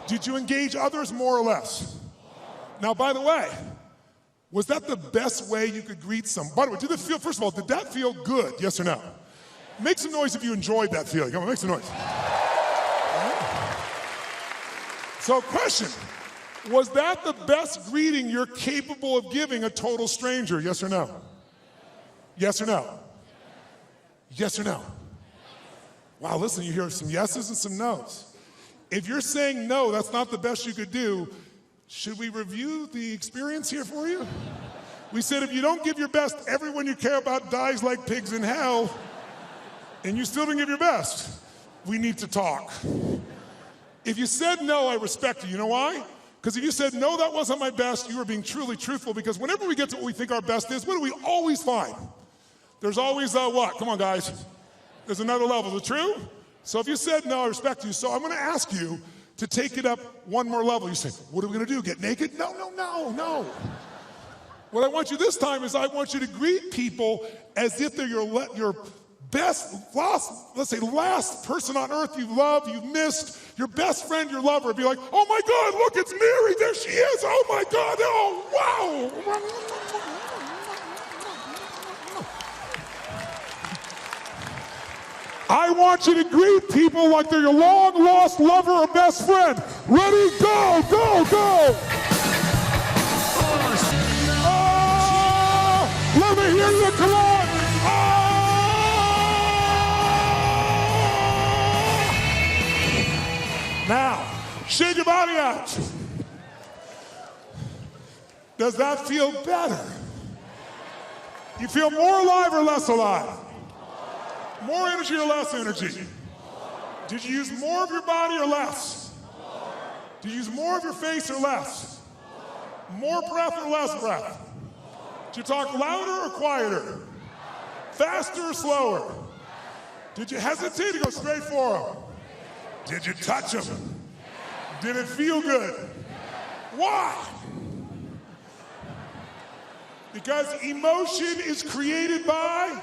Did you engage others more or less? Now, by the way, was that the best way you could greet someone? By the way, did it feel, first of all, did that feel good? Yes or no? Make some noise if you enjoyed that feeling. Come on, make some noise. Right. So, question, was that the best greeting you're capable of giving a total stranger? Yes or no? Yes or no? Yes or no? Wow, listen, you hear some yeses and some nos. If you're saying no, that's not the best you could do, should we review the experience here for you? We said if you don't give your best, everyone you care about dies like pigs in hell, and you still didn't give your best. We need to talk. If you said no, I respect you. You know why? Because if you said no, that wasn't my best, you were being truly truthful, because whenever we get to what we think our best is, what do we always find? There's always what? Come on, guys. There's another level. Is it true? So if you said no, I respect you. So I'm going to ask you to take it up one more level. You say, what are we going to do? Get naked? No, no, no, no. What I want you this time is I want you to greet people as if they're your best, last person on earth you've loved, you've missed, your best friend, your lover. Be like, oh my God, look, it's Mary. There she is. Oh my God. Oh, wow. I want you to greet people like they're your long-lost lover or best friend. Ready, go, go, go! Oh, let me hear you, come on! Oh! Now, shake your body out. Does that feel better? You feel more alive or less alive? More energy or less energy? Did you use more of your body or less? Did you use more of your face or less? More breath or less breath? Did you talk louder or quieter? Faster or slower? Did you hesitate or go straight for them? Did you touch them? Did it feel good? Why? Because emotion is created by.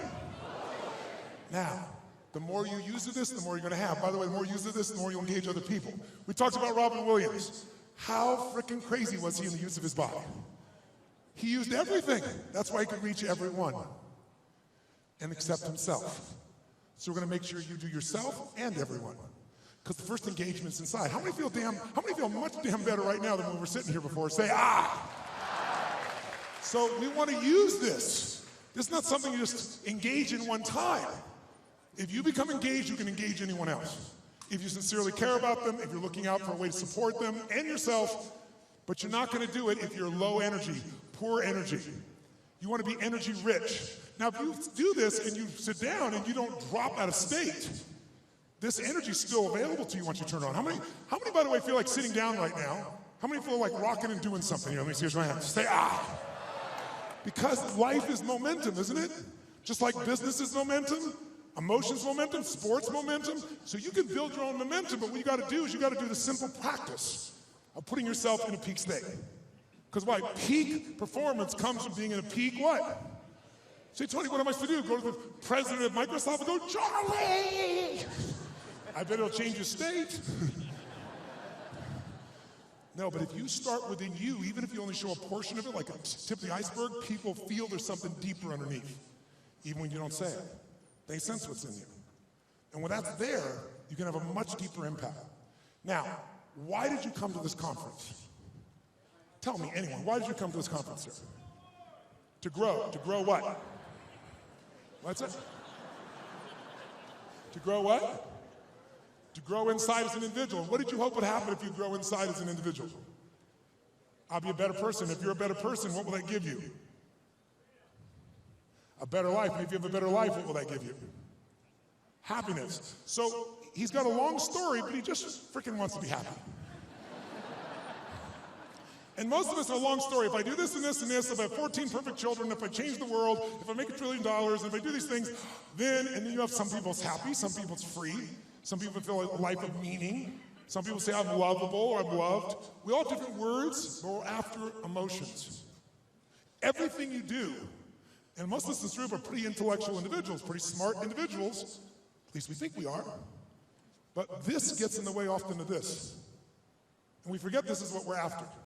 Now, the more you use of this, the more you're going to have. By the way, the more you use of this, the more you'll engage other people. We talked about Robin Williams. How freaking crazy was he in the use of his body? He used everything. That's why he could reach everyone and accept himself. So we're going to make sure you do yourself and everyone. Because the first engagement's inside. How many feel much damn better right now than when we were sitting here before? Say, ah! So we want to use this. This is not something you just engage in one time. If you become engaged, you can engage anyone else. If you sincerely care about them, if you're looking out for a way to support them and yourself, but you're not going to do it if you're low energy, poor energy. You want to be energy rich. Now, if you do this and you sit down and you don't drop out of state, this energy is still available to you once you turn it on. How many, by the way, feel like sitting down right now? How many feel like rocking and doing something? Here, let me see your hand. Say, ah. Because life is momentum, isn't it? Just like business is momentum, emotions momentum, sports momentum. So you can build your own momentum, but what you got to do is you got to do the simple practice of putting yourself in a peak state. Because why? Peak performance comes from being in a peak what? Say, Tony, what am I supposed to do? Go to the president of Microsoft and go, Charlie! I bet it'll change your state. No, but if you start within you, even if you only show a portion of it, like a tip of the iceberg, people feel there's something deeper underneath, even when you don't say it. They sense what's in you. And when that's there, you can have a much deeper impact. Now, why did you come to this conference? Tell me, anyone, why did you come to this conference, sir? To grow. To grow what? What's it? To grow what? To grow inside as an individual. What did you hope would happen if you grow inside as an individual? I'll be a better person. If you're a better person, what will that give you? A better life. And if you have a better life, what will that give you? Happiness. So he's got a long story, but he just freaking wants to be happy. And most of us are a long story. If I do this and this and this, if I have 14 perfect children, if I change the world, if I make $1 trillion, if I do these things, then you have some people it's happy, some people it's free, some people feel a life of meaning, some people say I'm lovable or I'm loved. We all have different words, but we're after emotions. Everything you do, and most of us in this group are pretty intellectual individuals, pretty smart individuals, at least we think we are, but this gets in the way often of this. And we forget this is what we're after.